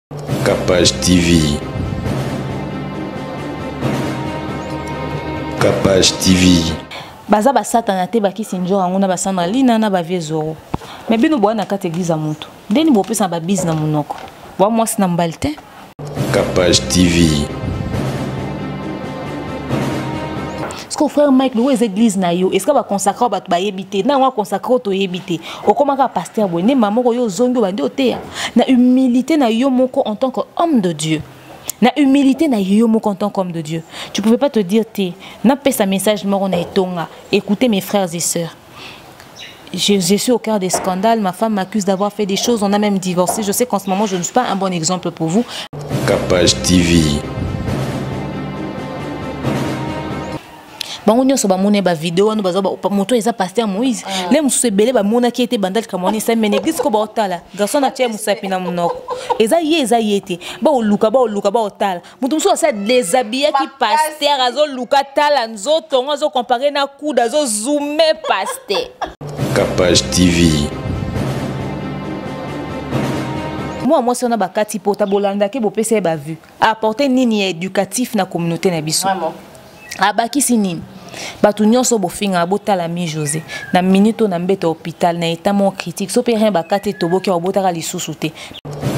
Capage TV. Capage TV. Baza basatana te bakisi njora ngona basandra lina na bavie zoro. Mais bino boa na kate église mutu. Deni bo pesa ba biz na munoko. Wa mwasi na mbalte. Capage TV. Est-ce que frère Mike loué église na yo? Est-ce que ba consacrer ba ba yebité? Na wa consacrer to yebité. O koma ka pasteur bo ne maman ko yo zongo bande otea. Na humilité na yo moko en tant qu'homme de Dieu. Na humilité na yo moko en tant qu'homme de Dieu. Tu pouvais pas te dire té na pesa message moko na etonga. Écoutez mes frères et sœurs. Je suis au cœur des scandales. Ma femme m'accuse d'avoir fait des choses. On a même divorcé. Je sais qu'en ce moment, je ne suis pas un bon exemple pour vous. Capage TV. Bango nyoso ba mone ba vidéo no bazo ba moto eza pasteur Moïse le musu belé ba mona ki était bandal kamoni sa mene église ko ba otala garçon na tie musapi na munoko eza yete ba oluka ba otala mutu musu asa déshabillé ki pasteur azo luka tala nzoto ngozo comparer na kuda zo zoomer pasteur. Capage TV. Moi si on a bakati pota bolanda ke bo pese ba vu apporter nini éducatif na communauté na biso vraiment abaki sinini batu nyonso bofinga botala mi José na minute na mbeta hôpital na état mon critique so pe rien bakati toboki obotaka lisusu te.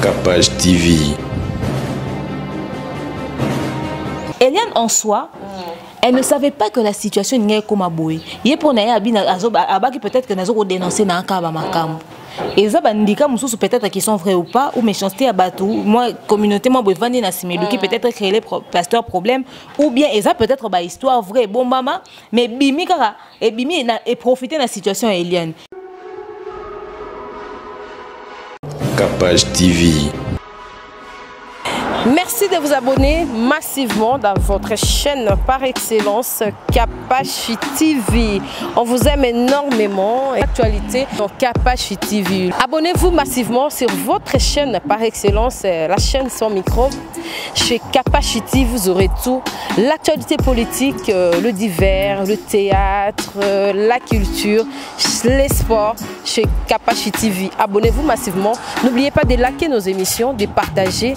Capage TV. Eliane en soi elle ne savait pas que la situation n'est comme aboye yé pour na abina abaki peut-être que nazo ko dénoncer na akaba makambo. Et ça, peut-être qu'ils sont vrais ou pas, ou méchanceté à Batou, moi, communauté, moi, Bouevandi na Simélou, qui peut-être créer les pasteurs problèmes, ou bien, et ça peut-être bah, histoire vraie, bon maman, mais Bimi, et Bimi, et profiter de la situation à Eliane. Capage TV. Merci de vous abonner massivement dans votre chaîne par excellence Capage TV. On vous aime énormément. Actualité dans Capage TV. Abonnez-vous massivement sur votre chaîne par excellence, la chaîne sans micro. Chez Capage TV, vous aurez tout. L'actualité politique, le divers, le théâtre, la culture, les sports. Chez Capage TV. Abonnez-vous massivement. N'oubliez pas de liker nos émissions, de partager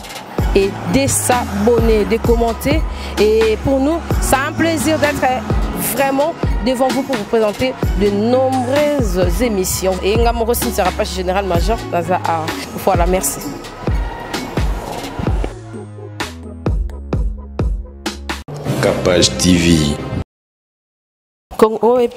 et de s'abonner, de commenter. Et pour nous, c'est un plaisir d'être vraiment devant vous pour vous présenter de nombreuses émissions. Et Ngamoro ne sera pas général major dans un art. Voilà, merci. Capage TV. Congo Web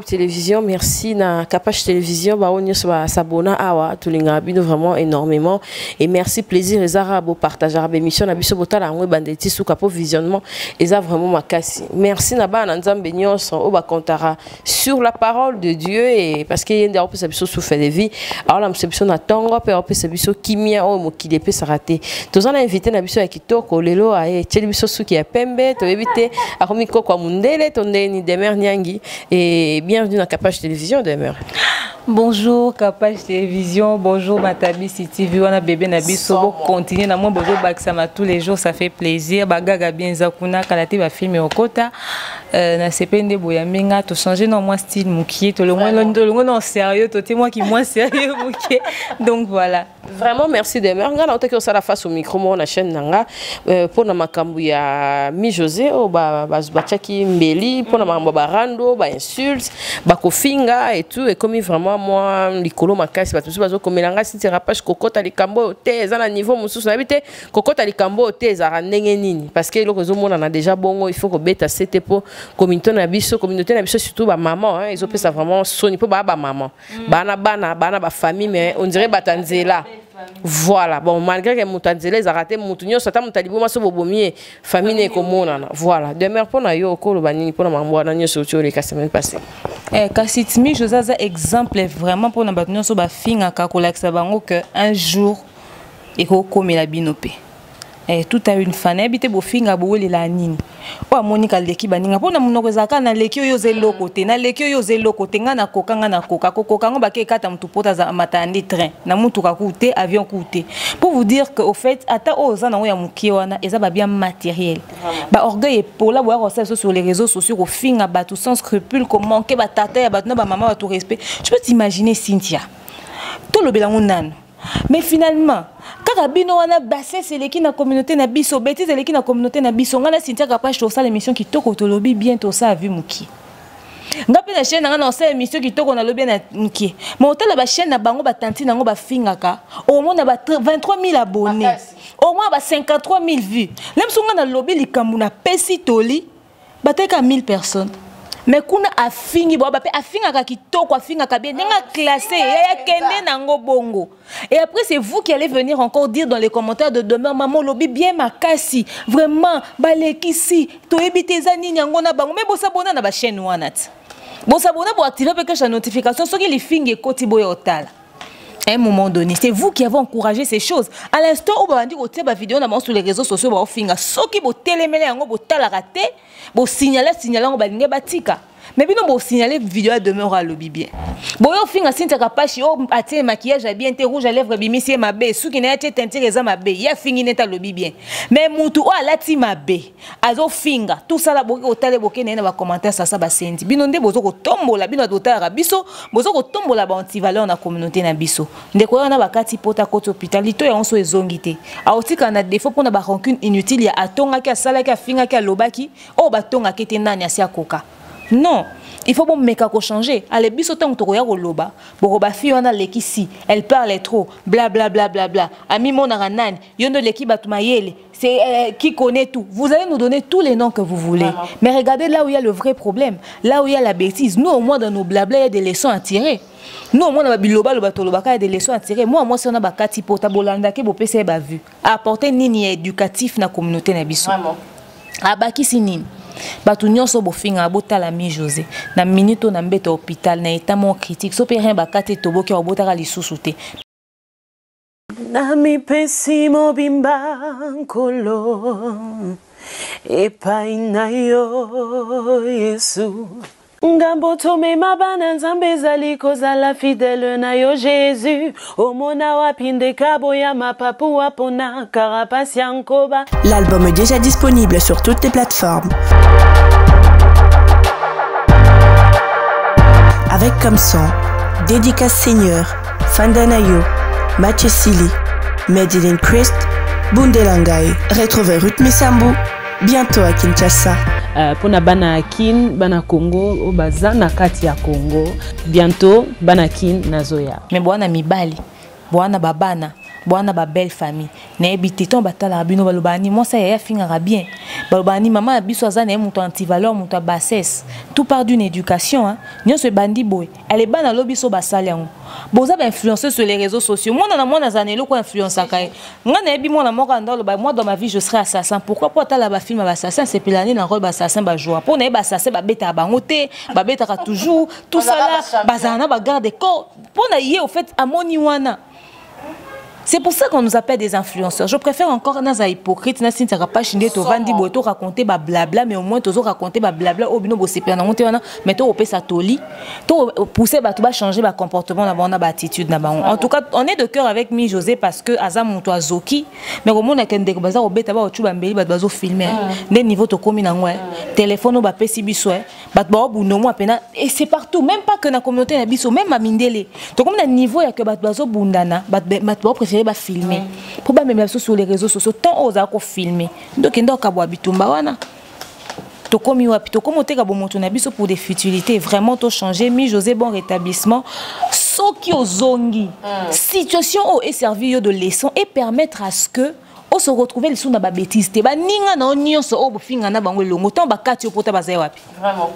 Télévision, merci na Capage Télévision, ba onyo ba sabona awa tulinga bino vraiment énormément et merci plaisir les arabes partager émission na biso botala ngwe bandeti sou kapo visionnement et ça vraiment makasi. Merci na ba na nzambe nyonso o ba kontara sur la parole de Dieu et parce que yende opé sa biso souffle de vie. Alors la mission na tongo pe opé sa biso kimia o mokili pe sarate. Tous on a invité na biso ya kitoko lelo aye teli biso suki ya pembe to éviter akomiko kwa mundele tondeni Demer Nyangi et bienvenue dans Capage Télévision Demer. Bonjour Capage Télévision, bonjour Matabi TV, on a bébé Nabiso, continuez na moi bonjour Baksama tous les jours, ça fait plaisir. Bagaga bien zakuna kalate ba film au kota na sepende boyamenga to changer non moi style mukie to le moins non sérieux, to moi qui moins sérieux mukie. Donc voilà. Vraiment merci Demer. Nga na otaki osala face au micro mo na chaîne nanga pour na makambu ya Mi José o ba chaki mbeli pour na makambu ba rando ba insulte ba kofinga et tout et comme vraiment moi likolo makasi ba tous bazo komelanga si terapage kokota likambo te eza na niveau mususu na bité kokota likambo te eza ndenge nini parce que loko zo mona na déjà bongo il faut ko beta c'était pour communauté na biso surtout ba maman hein ils ont fait ça vraiment soni pour ba maman bana ba famille mais on dirait batanzela. Voilà, bon, malgré que Moutanzele a raté Moutounio, ça t'a montalibou, ma sobomier, famille et commune. Voilà, demeure pour Nayo, Kolobani, pour la Mamboana, sur les semaine passée. Kassitmi, je vous ai exemple vraiment pour Nabatno, sur ma fille, à Kakolax Sabango, qu'un jour, il faut comme la binopé. Tout a une fan, habité beau finga boule la nini. Ou Monica leki baninga. Pour na munozaka na leki yo zelo côté, na leki yo zelo côté, na koka ngo bake kata mutupota za matandi train. Na mutu kakute avion coûté. Pour vous dire que au fait, ata oza na ya muki wana eza ba bien matériel. Ba orgueil pour la voir sur les réseaux sociaux au finga ba tout sans scrupule comme manquer ba tata ya ba na ba maman ba tout respect. Tu peux t'imaginer Cynthia. Tout le belango nan. Mais finalement, quand bino wana bassin c'est l'équipe na communauté na biso, bêtise l'équipe na communauté na biso, ngana Cynthia capable de faire l'émission qui toko to lobby bientôt ça a vu muki. Ngapi na chaîne ngana on émission qui toko na lobby na muki. Mais hôtel ba chaîne na bango ba tanti nango ba fingaka, au moins na ba 23 000 abonnés. Au moins ba 53 000 vues. Même si ngana lobby likambu na pesi toli, ba teka 1000 personnes. Mais kuna afingi bo ba pe afinga ka kitoko afinga ka bien nga classé ya kende nango bongo. Et après c'est vous qui allez venir encore dire dans les commentaires de demain maman lobi bien makasi vraiment balekisi to ebiteza nini yango na bango mais bo sabona na ba chaîne wana ti. Bo sabona pour activer pe que notification soki li fingi ekoti boyo otala. À un moment donné, c'est vous qui avez encouragé ces choses. À l'instant où vous avez dit que vous vidéo sur les réseaux sociaux, vous avez dit que vous télémélé, vous avez raté, vous signalez, vous avez batika. Mais bien vous signalez vidéo à demeure à lobby bien. Vous avez fait un signe de capache, vous avez maquillage bien, rouge à lèvres, bimisi ma bé, ceux qui n'ont pas teinté les ma bé, il y a fini net à lobby bien. Mais moutou a la ti ma bé, azo finga, tout ça là, vous avez boké n'a pas commentaire ça ça basendi. Binonde bozo ko tombo la bino dota rabiso, bozo ko tombo la ba anti-valeur na communauté na biso. Ndeko na ba kati pota koto hospitalito ya onso ezongité. A aussi quand on a défaut pour na ba rancune inutile ya atonga ki asala ki afinga ki alobaki, o batonga kete nani asia koka. Non, il faut bon meka ko changer. Allez biso tant to koya ko loba. Boko ba fi wana lekisi, elle parle trop, bla bla bla bla bla. Ami mon aranane, yondo leki batumayele, c'est qui connaît tout. Vous allez nous donner tous les noms que vous voulez. Mais regardez là où il y a le vrai problème, là où il y a la bêtise. Nous au moins dans nos blabla, il y a des leçons à tirer. Nous au moins dans biloba le bateau il y a des leçons à tirer. Moi si on a bakati pota bolanda ke bo pese ba vu. Apporter nini éducatif na communauté na biso. Vraiment. Abaki sinini. Batu nyonso bofinga botala mi José na minute na mbeta hôpital na état mon critique so pe rien bakate toboki obotaka lisusu te na mi pesimo bimba nkolo epai na yo Yesu ngambo tome mabana nzambe ezali kozala fidèle na yo Jésus omona wapinde kabo ya mapapu wapona karapasi ya nkoba. L'album est déjà disponible sur toutes les plateformes. Avec comme son Dédicace Seigneur, Fandanayo, Mathieu Sili, Made in Christ, Bundelangai. Retrouvez Ruth Misambu bientôt à Kinshasa. Pour na bana kin bana Congo obaza na kati ya Congo bientôt bana kin nazoya. Mais bwana mibali, bwana babana, bwana ba belle famille. Na ebité ton batala bino balobani moi ça ya fingara bien. Balobani maman biso azana muto anti-valeur muto bassesse. Tout part d'une éducation hein. Nyo se bandi boy. Elle est bana lobi so basali yango. Boza ba influencer sur les réseaux sociaux. Moi na zanelo ko influencer kai. Ngana ebi moi na moko ndalo ba moi dans ma vie je serai assassin. Pourquoi pas ta la ba film ba assassin c'est pelani na rôle ba assassin ba joie. Pour na ba assassin ba beta bangote, ba beta toujours tout ça là bazana ba garde corps. Pour na yé au fait amoni wana. C'est pour ça qu'on nous appelle des influenceurs. Je préfère encore naza hypocrite na Cynthia capable de to vandi boto raconter ba blabla mais au moins tozo raconter ba blabla au bino bo sepia na monte wana mais to opé sa toli to pousser ba to ba changer ba comportement na ba ba attitude na ba. En tout cas, on est de cœur avec Mi José parce que azam to azoki mais au moins na kende ko baza obeta ba otu ba mbeli ba bazo filmer des niveaux to komi na ngwa téléphone ba pesi biso ba ba buno mo pena et c'est partout même pas que na communauté na biso même à Mindele. To comme na niveau ya que ba bazo bundana ba préférer ba filmer pour ba même sur les réseaux sociaux tant oza ko filmer donc ndo ka bwa bitumba wana to komi wapi to komo teka bo moto na biso pour des futilités vraiment to changer Mi José bon rétablissement soki ozongi situation o est servi de leçon et permettre à ce que on se retrouver le sous na ba bêtise te ba ninga na nyonso o bo finga na bango longo tant ba kati opota ba zai wapi vraiment.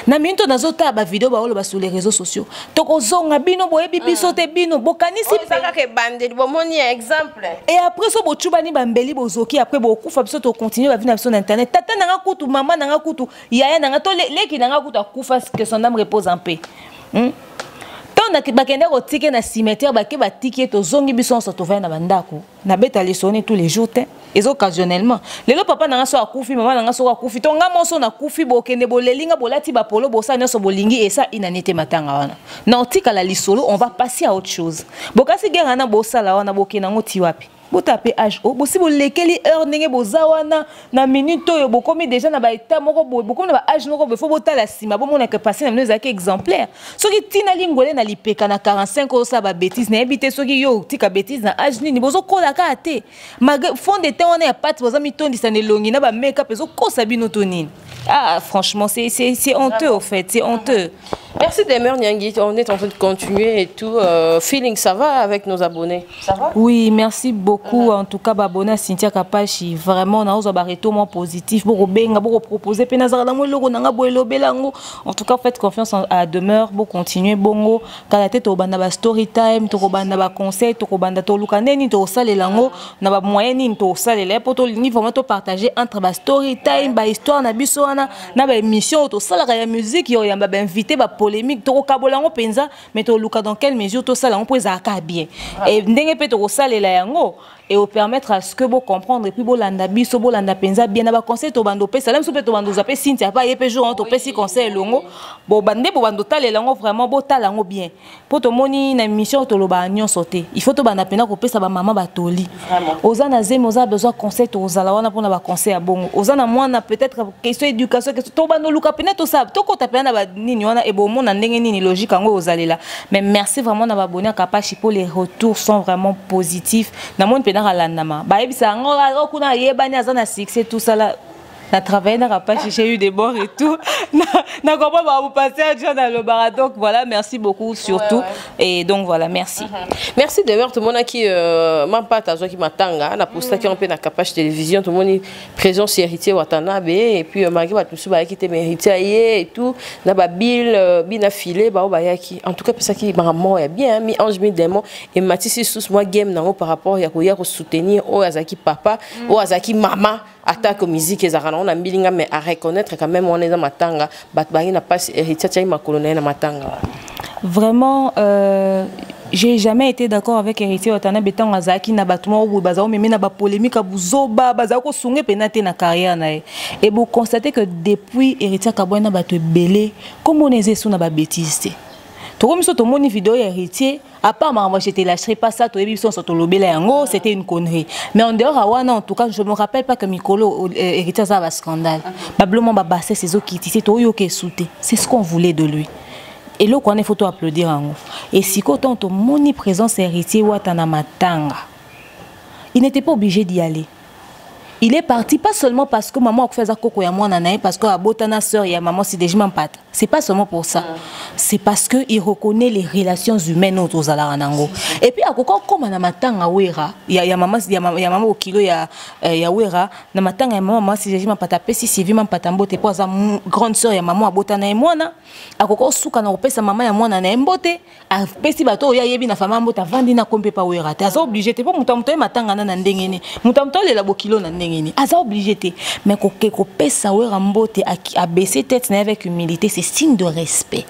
Na minto nazota ba vidéo ba olo ba sur les réseaux sociaux toko zonga bino boyebi biso te bino bokanisi peka ke bande bo moni exemple et après so bo tubani ba mbeli bozoki après bo kufa biso to continuer ba vie na biso na internet tata nanga kutu mama nanga kutu yaya nanga to leki nanga kutu akufa que son âme repose en paix na bakende ko tike na cimetière bake batiki to zongi biso so to va na bandako na beta lesone tous les jours et occasionnellement lelo papa nanga so akufi mama nanga so akufi to nga moso na kufi bokende bolelinga bolati ba polo bosa nyoso bolingi et ça inanité matanga wana na otika la lisolo on va passer à autre chose bokasi genga na bosala wana bokena ngoti wapi taper âge o si vous lekeli heure ndenge bozawana na minute yo bokomi déjà na ba état moko bokomi na ba âge moko faut botala sima bo mona que passer na nous ezaki exemplaire soki tina lingole na lipeka na 45 ans ça ba bêtise na ebité soki yo tika bêtise na âge nini bozo kola ka te fond de temps on est pas boza mitondisa ne longi na ba make up ezo kosa bino to nini. Ah franchement c'est honteux au fait, c'est honteux. Merci Demer Nyangi, on est en train de continuer et tout. Feeling, ça va avec nos abonnés? Ça va? Oui, merci beaucoup. En tout cas, abonné à Cynthia Kapashi. Vraiment, on a un retour positif. En tout cas, faites confiance à Demer. Pour continuer, bongo. Quand la tête au banda story time, to banda conseil, to banda to lukaneni, to sale lango, na ba moyen to sale les pour to niveau vraiment partager entre ba story time, ba histoire na biso na ba émission, to sala ya musique, yo ya ba invité ba polémique to kabolango penza mais to luka dans quelle mesure to sala on peut zaka bien et ndenge pe to sala la yango et au permettre à ce que vous comprendre et puis bo landa biso bo landa penza bien na ba conseil to bando pe salam soupe to bando zape Cynthia pas yé pe jour to pe si conseil longo bo bande bo bando tale lango vraiment bo talango bien pour to moni na émission to loba nyon sauter il faut to banda pena ko pesa ba maman ba toli ozana zem oza besoin conseil to ozala wana pour na ba conseil à bongo ozana mwana peut-être question éducation to bando luka pena to sa to ko ta pena ba nini wana e bo mona ndenge nini logique ngo ozalela mais merci vraiment na ba abonné à Kapashi pour les retours sont vraiment positifs na mon na landama ba ebisa ngo kuna yebani azana succès tout ça là na travailler na Kapashi j'ai eu des bords et tout na comment va vous passer à John dans le bar donc voilà merci beaucoup surtout et donc voilà merci merci de voir tout le monde qui même pas ta qui matanga na posta qui on peut na Kapashi télévision tout le monde présence héritier Watanabe et puis malgré tout ça ba qui était héritier et tout na ba bill bina filé ba yaki en tout cas ça qui maman est bien mi ange mi démon et Matisse sous moi game na par rapport ya ko soutenir o azaki papa o azaki maman attaque musique ezarana on a milinga mais à reconnaître quand même on est dans matanga batbari na pas héritier tchai makolona na matanga vraiment j'ai jamais été d'accord avec héritier Watanabe tant azaki na batuma ou bazao mais na ba polémique buzoba bazao ko sunge penate na carrière na et vous constatez que depuis héritier Kabwana batu belé comme on est sous na ba bêtise to comme ça to moni vidéo héritier à part moi j'étais lâcherai pas ça to émission sur to lobela yango c'était une connerie mais en dehors awana en tout cas je me rappelle pas que Mikolo héritier ça va scandale bablement ba basser ses eaux qui tissé to yo ke souté c'est ce qu'on voulait de lui et là qu'on est photo applaudir en et si quand on moni présence héritier Watana Matanga il n'était pas obligé d'y aller. Il est parti pas seulement parce que maman a fait ça koko ya mwana nae parce que abotana sœur ya maman c'est déjà pas. C'est pas seulement pour ça. C'est parce que il reconnaît les relations humaines aux alaranango. Et puis akoko comme na matanga wera ya maman au kilo ya wera na matanga ya maman c'est déjà pas tapé si vivement pas tambote pour sa grande sœur ya maman abotana ya mwana akoko suka na opesa maman ya mwana na mbote a pesi bato ya yebi na fama mbota vandi na kompe pa wera. Tu es obligé te pour mutamto matanga na ndengene. Mutamto le la bokilo na ndengene. Aza obligé te mais ko pesa wera mbote a baisser tête avec humilité c'est signe de respect.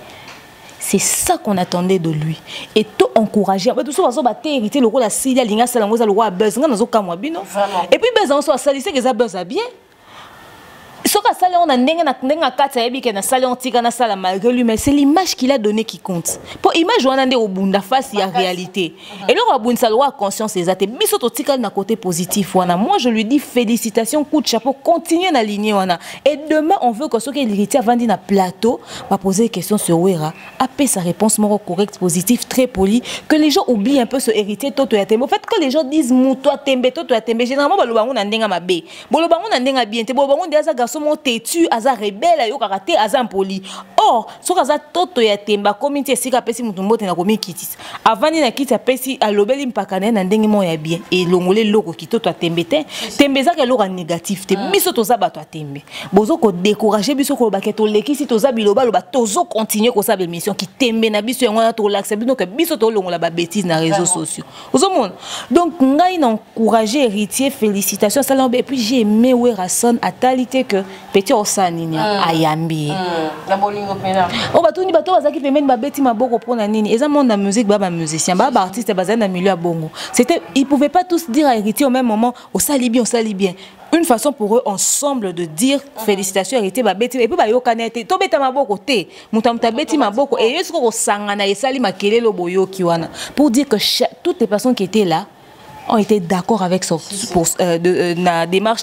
C'est ça qu'on attendait de lui. Et tout encourager. Tout ça va hériter le rôle à Syria, l'inga salangoza le roi buzz, nga nazo kamwa bino. Et puis buzz on soit salissé que ça buzz bien. Soka sale on a ndenga kata yebi ke na sale on tika na sala malgré lui mais c'est l'image qu'il a donné qui compte. Pour image on ande au bunda face il y a réalité. Et là on bunda sa loi conscience exacte. Biso to tika na côté positif wana. Moi je lui dis félicitations, coup de chapeau, continuez na lignée wana. Et demain on veut que ce que l'héritier vandi na plateau va poser des questions sur Wera, appeler sa réponse moro correcte, positive, très polie, que les gens oublient un peu ce héritier toto ya tembe. En fait que les gens disent moutoua tembe toto ya tembe généralement ba lobango na ndenga mabe. Bo lobango na ndenga bien te bo lobango ndenga garçon têtu aza rebelle yo karaté aza impoli or so kaza toto ya temba comité sika pesi mutumbote na komi kitis avant ni na kiti pesi alobeli mpakane na ndenge mo ya bien et longole loko kitoto atembete tembeza ke loko négatif te biso toza bato atembe bozo ko décourager biso ko baketo lekisi toza biloba loba tozo continuer ko sa émission ki tembe na biso yango na to l'accepter donc biso to longola ba bêtise na réseaux sociaux ozomona donc ngai na encourager héritier félicitations salambe et puis j'ai aimé Werason à talité que petit osanini ayambi la bolingo pena o batuni bato bazaki pemeni babeti maboko pona nini eza monde na musique ba musicien ba artiste bazana na milieu ya bongo c'était ils pouvaient pas tous dire à héritier au même moment on sali bien une façon pour eux ensemble de dire félicitations héritier babeti et puis ba yokanete to beta maboko te mutamta beti maboko et yesko ko sangana esali makelelo boyoki wana pour dire que toutes les personnes qui étaient là ont été d'accord avec la démarche.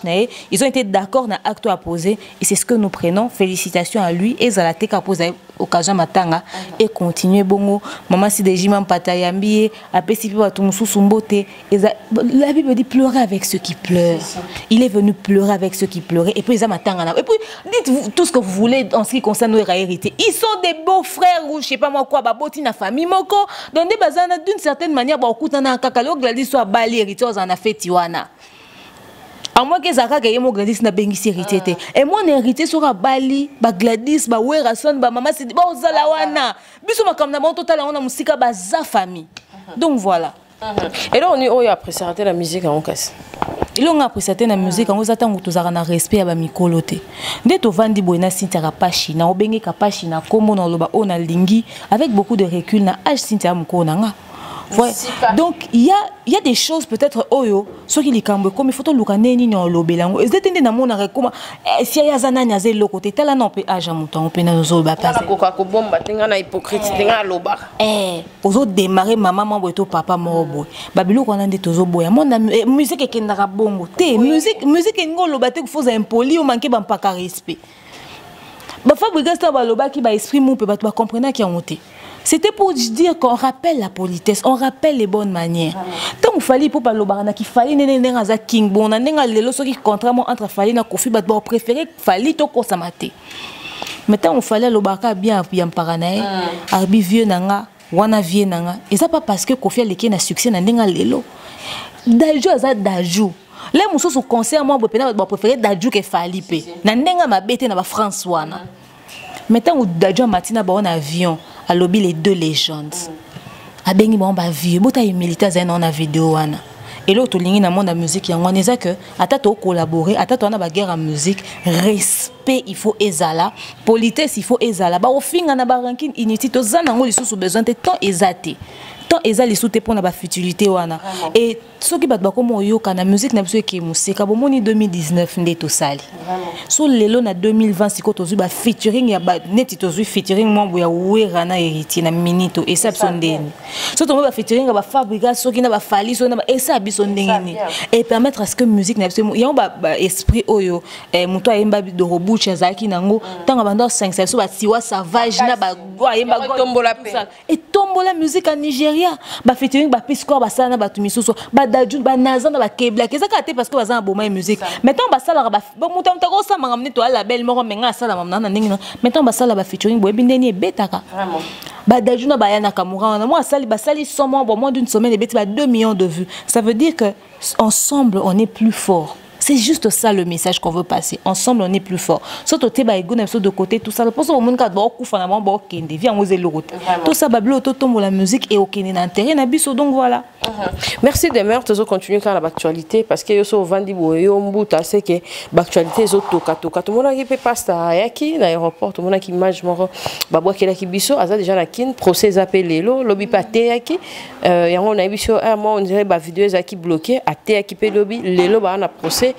Ils ont été d'accord dans l'acte à poser. Et c'est ce que nous prenons. Félicitations à lui. Et Zalatek a posé occasion matanga. Et continuer bongo. Maman si des jimans patayambi. Après si tu tout sumbote. La Bible dit pleurer avec ceux qui pleurent. Il est venu pleurer avec ceux qui pleuraient. Et puis ils ont matanga. Et puis dites tout ce que vous voulez en ce qui concerne nos héritiers. Ils sont des beaux frères ou je sais pas moi quoi. Baboti na famille moko. Dans des bazana d'une certaine manière. Ba okutana kakalo Gladys soit bali héritier en a fait tiwana. À moins que Zaka gagne mon Gladys n'a bengisi héritier. Et mon héritier sera bali, ba Gladys, ba Werason, ba maman c'est ba ozalawana. Biso makamna mon total on a musika ba za famille. Donc voilà. Et là on est apprécié la musique en casse. Il a apprécié la musique en vous attendant que tu as un respect à ba mikolote. Dès to vandi boina Cynthia Kapashi na obenge Kapashi na komo na loba ona lingi avec beaucoup de recul na âge Cynthia mukona nga. Ouais. Donc il y a des choses peut-être oyo ceux qui les cambrent comme il faut tout le canner ni en lobelango. Ils étaient dans mon arrêt comme si il y a zanani azel le côté tel non peut âge à mon temps on peut na zo ba passer. Coca ko bomba tenga na hypocrite tenga loba. Aux autres démarrer maman mon boito papa mon boy. Babilo ko nande tozo boya. Mon musique ke ndaka bongo. Te musique ngo loba te ko faut impoli o manquer ba mpaka respect. Ba fabriquer ça ba loba ki ba esprit mon peut ba comprendre qui a monté. C'était pour dire qu'on rappelle la politesse, on rappelle les bonnes manières. Tant qu'il fallait pour parler au qu'il fallait n'enga king bon, n'enga lelo ce qui contrairement entre fallait na kofi bat bon préféré fallait to ko samate. Mais tant qu'il fallait le baraka bien paranae, arbi vieux nanga, wana vieux nanga. Et ça pas parce que kofi leki na succès na n'enga lelo. Daju aza daju. Les muso su concert moi bon préféré daju que fallait pe. Na n'enga mabete na ba France wana. Mais tant que daju matina ba on avion. À lobby les deux légendes. A bengi bon ba vieux, bota militaire zena on a vidéo wana. Et l'autre ligne dans monde musique y a on est que atato collaborer, atato on a ba guerre en musique, respect il faut ezala, politesse il faut ezala. Ba au fin na ba ranking inutile to zana ngo lisusu besoin de temps ezate. Temps ezali sous te pour na ba futilité wana. Et ceux qui battent comme yoka na musique na biso ki musika bo moni 2019 ndeto sali. So lelo na 2020 siko tozu ba featuring ya ba neti tozu featuring mo ya wera na héritier na minito et ça sondeni. So to ba featuring ba fabrica so ki na ba fali so na ba esa biso ndengeni et permettre à ce que musique na biso ya ba esprit oyo muto ayemba de robucha zaki nango tanga bando 5 so ba tiwa savage na ba ayemba tombola pe et tombola musique en Nigeria ba featuring ba pisco ba sana ba tumisuso ba dajun ba nazana ba kebla keza ka te parce que bazana boma musique maintenant ba sala ba mutam ta ko sa mangamni to la belle moko menga sala mamna na ndingi maintenant ba sala ba featuring bo bindeni betaka vraiment ba dajuna ba yana kamura na moi sali ba sali somo bon moins d'une semaine et beti ba 2 millions de vues. Ça veut dire que ensemble on est plus fort. C'est juste ça le message qu'on veut passer. Ensemble, on est plus fort. Surtout, tu es de côté, tout ça. Pour ça, on tout ça, la musique et aucun intérêt. Donc voilà. Merci de me faire continuer dans l'actualité parce que yo vandi boyo mbuta c'est que l'actualité est toka toka. Tout le monde qui peut passer à yaki l'aéroport, tout le monde qui image moro babwa kela ki biso aza déjà na kin procès appelé lo lobby paté yaki yango na biso moi on dirait ba vidéo zaki bloqué até yaki pe lobby lelo ba na procès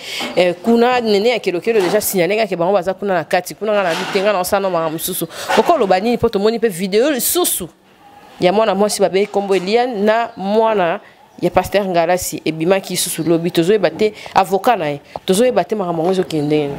kuna nene akelokelo déjà signalé que bango baza kuna na kati kuna na bitenga na sana ma mususu okolo bani poto moni pe vidéo susu ya mwana mwasi babe kombo Eliane na mwana ya pasteur Ngalasi et bima ki susu lobby tozo ebate avocat na tozo ebate maramongo zo kende.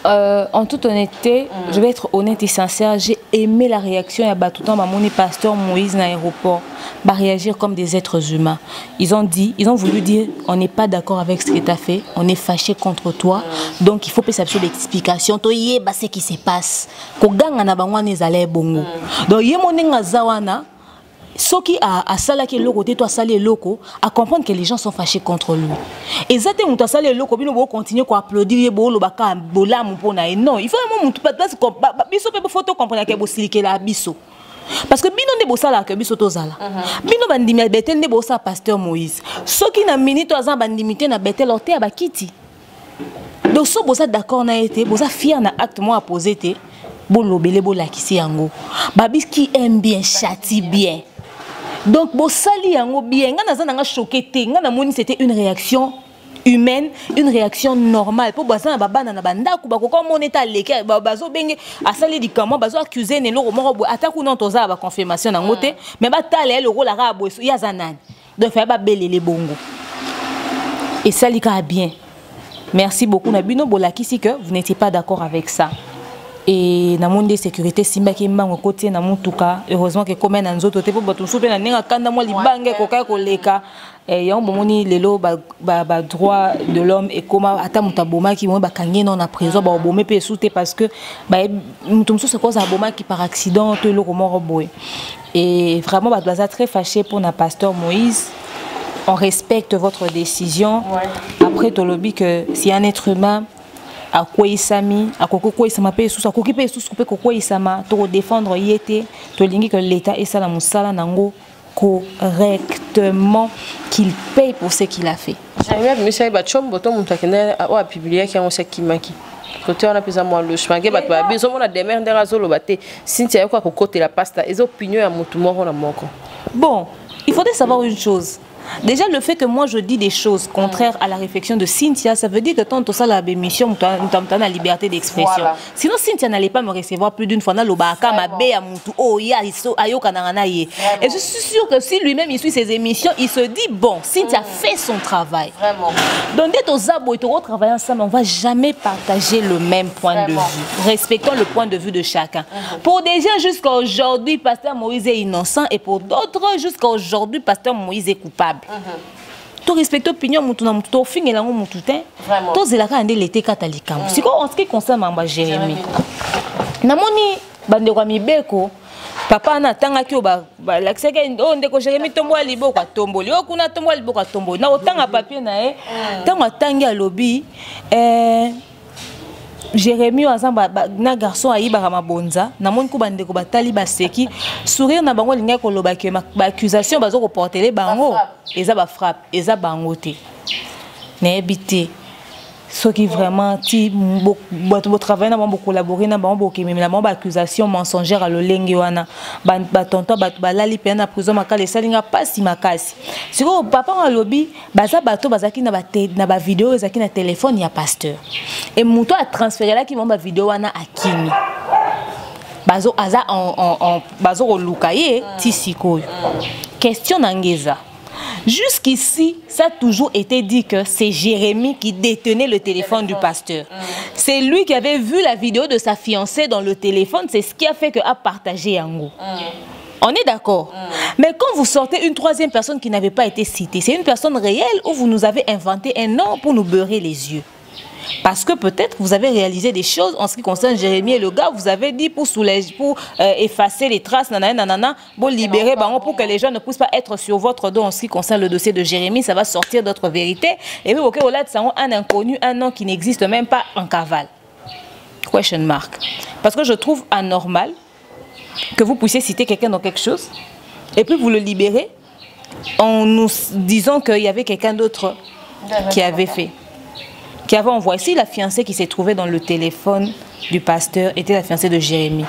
En toute honnêteté, je vais être honnête et sincère, j'ai aimé la réaction à Batoutan, Mamoni Pasteur Moïse dans l'aéroport, bah réagir comme des êtres humains. Ils ont voulu dire, on n'est pas d'accord avec ce que tu as fait, on est fâché contre toi, donc il faut passer sur l'explication. Donc il y a ce qui se passe. Donc il y a mon zawana. Ce qui a salé le côté, toi salé loko, à comprendre que les gens sont fâchés contre lui. Et ça te monte salé loko, bino bo continuer à applaudir, bo lo baka bola mon pona. Non, il faut vraiment monter pas place comme biso pe photo comprendre que bo silike la biso. Parce que bino ne bo sala que biso to zala. Bino bandimi betel ne bo sa pasteur Moïse. Ce qui na minute azan bandimité na betel oté ba kiti. Donc so bo sa d'accord na été, bo sa fier na acte moi à poser té, bo lobele bo lakisi yango. Babis qui aime bien châtie bien. Donc, bon, sali yango bien, nga choqué te, nga moni c'était une réaction humaine, une réaction normale. Pour baza na babana na banda ku ba ko mon état leke bazo benge asali di comment bazo accuser ne loko moko ata ku non toza ba confirmation na ngote mais ba tale le rôle la rabo ya zanani. donc il faut les bongo. Et ça lui a bien. Merci beaucoup Nabino Bolakisi que vous n'étiez pas d'accord avec ça. Et dans le monde de sécurité, simba qui m'a côté na mutuka, heureusement que comme un autre te pour bato soupe na nenga kanda moi libange koka koleka. Et y a un bomoni lelo ba droit de l'homme et comment ata mutaboma qui mo ba kangé non na prison ba bomé pe souté parce que ba mutumso c'est cause un boma qui par accident te le romo roboé. Et vraiment ba doza très fâché pour na pasteur Moïse. On respecte votre décision. Ouais. Après to lobby que si un être humain à quoi isami à quoi isama pe sous à quoi pe sous couper quoi isama to défendre yété to lingi que l'état et ça la musala nango correctement qu'il paye pour ce qu'il a fait. J'aimerais monsieur Bachom boton mutakene a publié qui on sait qui maki. Côté on a plus à moi le chmage bat ba besoin on a des mères d'razolo baté Cynthia quoi côté la pasta les opinions à mutu moko na moko. Bon, il faudrait savoir une chose. Déjà, le fait que moi je dis des choses contraires à la réflexion de Cynthia, ça veut dire que tant que ça la émission, nous avons la liberté d'expression. Voilà. Sinon, Cynthia n'allait pas me recevoir plus d'une fois. Et je suis sûre que si lui-même il suit ses émissions, il se dit bon, Cynthia fait son travail. Vraiment. Donc, dès que Zabo et Toro travaillent ensemble, on ne va jamais partager le même point de vue. Respectons le point de vue de chacun. Pour des gens, jusqu'à aujourd'hui, Pasteur Moïse est innocent et pour d'autres, jusqu'à aujourd'hui, Pasteur Moïse est coupable. Tu respectes l'opinion de tout tu fin et lango mututin to zelaka ande l'été catholique si en ce qui concerne Mamba Jérémie namoni bande kwa mibeko papa na tanga ki ba lakseka o ndeko Jérémie tombo liboko tomboli o kuna tombo liboko tomboli na otanga papier na e tanga tangi a lobby Jérémie azamba na garçon ayiba mabonza na moni ko bande ko batali baseki sourire na bango linga ko loba ke ba accusation bazo ko porter bango eza ba frappe eza bango te na ebité ce qui vraiment ti bato travailler na bango collaborer na bango ke même la bango accusation mensongère à lolenge wana ba tonton bato balali pe na prison makale salinga pasi makasi siko papa en lobby baza bato bazaki na ba vidéo ezaki na téléphone ya pasteur et muto a transféré là qui m'a vidéo wana akimi bazo aza en bazo lukaye tisiko question nangeza. Jusqu'ici, ça a toujours été dit que c'est Jérémie qui détenait le téléphone du pasteur. C'est lui qui avait vu la vidéo de sa fiancée dans le téléphone. C'est ce qui a fait qu'il a partagé Yango. On est d'accord. Mais quand vous sortez une troisième personne qui n'avait pas été citée, c'est une personne réelle ou vous nous avez inventé un nom pour nous beurrer les yeux. Parce que peut-être vous avez réalisé des choses en ce qui concerne Jérémie et le gars, vous avez dit pour soulager, pour effacer les traces, nanana, pour libérer, pour que les gens ne puissent pas être sur votre dos en ce qui concerne le dossier de Jérémie, ça va sortir d'autres vérités. Et puis, ok, au-delà de ça, un inconnu, un nom qui n'existe même pas en cavale. Question mark. Parce que je trouve anormal que vous puissiez citer quelqu'un dans quelque chose et puis vous le libérez en nous disant qu'il y avait quelqu'un d'autre qui avait fait. Qui avait envoyé. Si la fiancée qui s'est trouvée dans le téléphone du pasteur était la fiancée de Jérémie.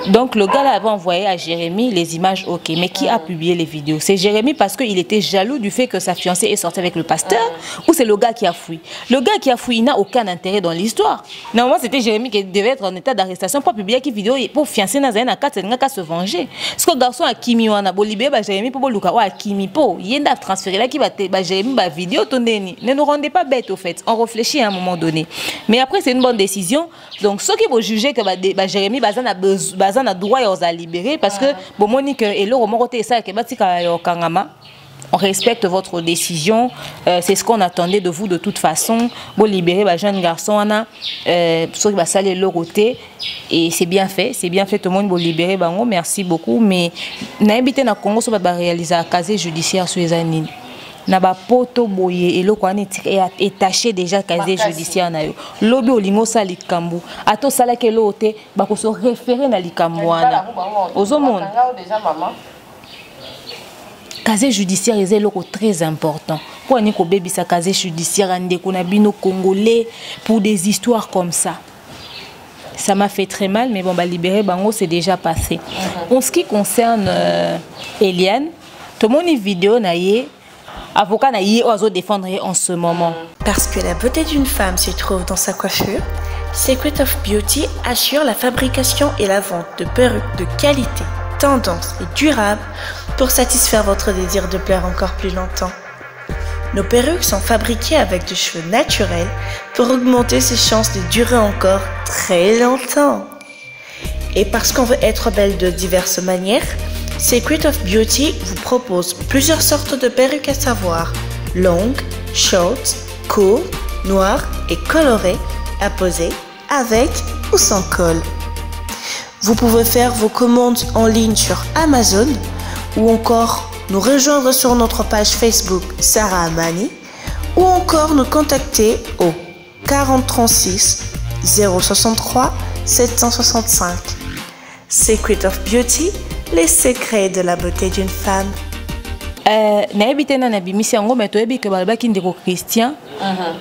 Donc le gars là avait envoyé à Jérémie les images, ok. Mais qui a publié les vidéos? C'est Jérémie parce qu'il était jaloux du fait que sa fiancée est sortie avec le pasteur ou c'est le gars qui a fui? Le gars qui a fui n'a aucun intérêt dans l'histoire. Normalement c'était Jérémie qui devait être en état d'arrestation pour publier qui vidéo pour fiancer Nazaïna 4 c'est qu'à se venger. Ce que le garçon a Kimi wana bolibé ba Jérémie pour Luka wa Kimi po yenda transférer là qui va ba Jérémie ba vidéo tondeni. Ne nous rendez pas bêtes au fait. On réfléchit à un moment donné. Mais après c'est une bonne décision. Donc ceux qui vont juger que ba Jérémie bazan a besoin a droit à libérer parce que bon Monique et le roman côté ça que on respecte votre décision, c'est ce qu'on attendait de vous de toute façon. Bon libérer ba jeune garçon ana ceux qui va saler le côté et c'est bien fait tout le monde bon libérer bango merci beaucoup mais na habité na Congo so ba réaliser un casier judiciaire sur les années. Na ba poto boye et le quoi est taché déjà casier judiciaire na yo lobi olingo sali kambu ato sala ke lote ba ko so référer na likambu wana ozomona casier judiciaire est loko très important pour ni ko bebi sa casier judiciaire ande ko na bino congolais pour des histoires comme ça. Ça m'a fait très mal mais bon ba libérer bango c'est déjà passé. En ce qui concerne Eliane tout mon vidéo na yé avocat na yé oiseau défendre en ce moment. Parce que la beauté d'une femme se trouve dans sa coiffure, Secret of Beauty assure la fabrication et la vente de perruques de qualité, tendance et durable pour satisfaire votre désir de plaire encore plus longtemps. Nos perruques sont fabriquées avec des cheveux naturels pour augmenter ses chances de durer encore très longtemps. Et parce qu'on veut être belle de diverses manières, Secret of Beauty vous propose plusieurs sortes de perruques à savoir longues, short, courtes, noires et colorées à poser avec ou sans col. Vous pouvez faire vos commandes en ligne sur Amazon ou encore nous rejoindre sur notre page Facebook Sarah Amani ou encore nous contacter au 4036 063 765. Secret of Beauty, les secrets de la beauté d'une femme. Naebite na nabimisi yango mais toyebi que balabaki ndeko Christian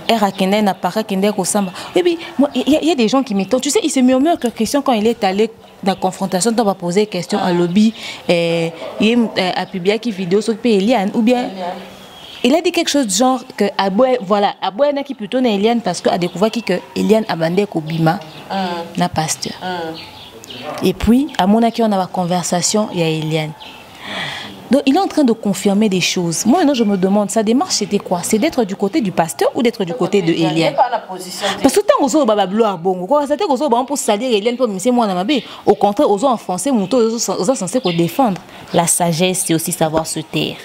era kende na para kende ko samba. Et puis il y a des gens qui m'étonnent. Tu sais, il se murmure que Christian quand il est allé dans la confrontation, on va poser question à lobby il a publié qui vidéo sur Eliane ou bien il a dit quelque chose du genre que voilà Aboué n'a qui plutôt na Eliane parce que a découvert que Eliane a bandé ko bima na pasteur. Et puis à mon avis on a la conversation il y a Eliane. Donc il est en train de confirmer des choses. Moi maintenant je me demande, sa démarche c'était quoi? C'est d'être du côté du pasteur ou d'être du côté de Eliane? Parce que tant aux autres babablo bon, quoi c'était aux autres pour salir Eliane pour monsieur moi na mabe. Au contraire aux autres enfoncer mon aux autres censés pour défendre. La sagesse c'est aussi savoir se taire.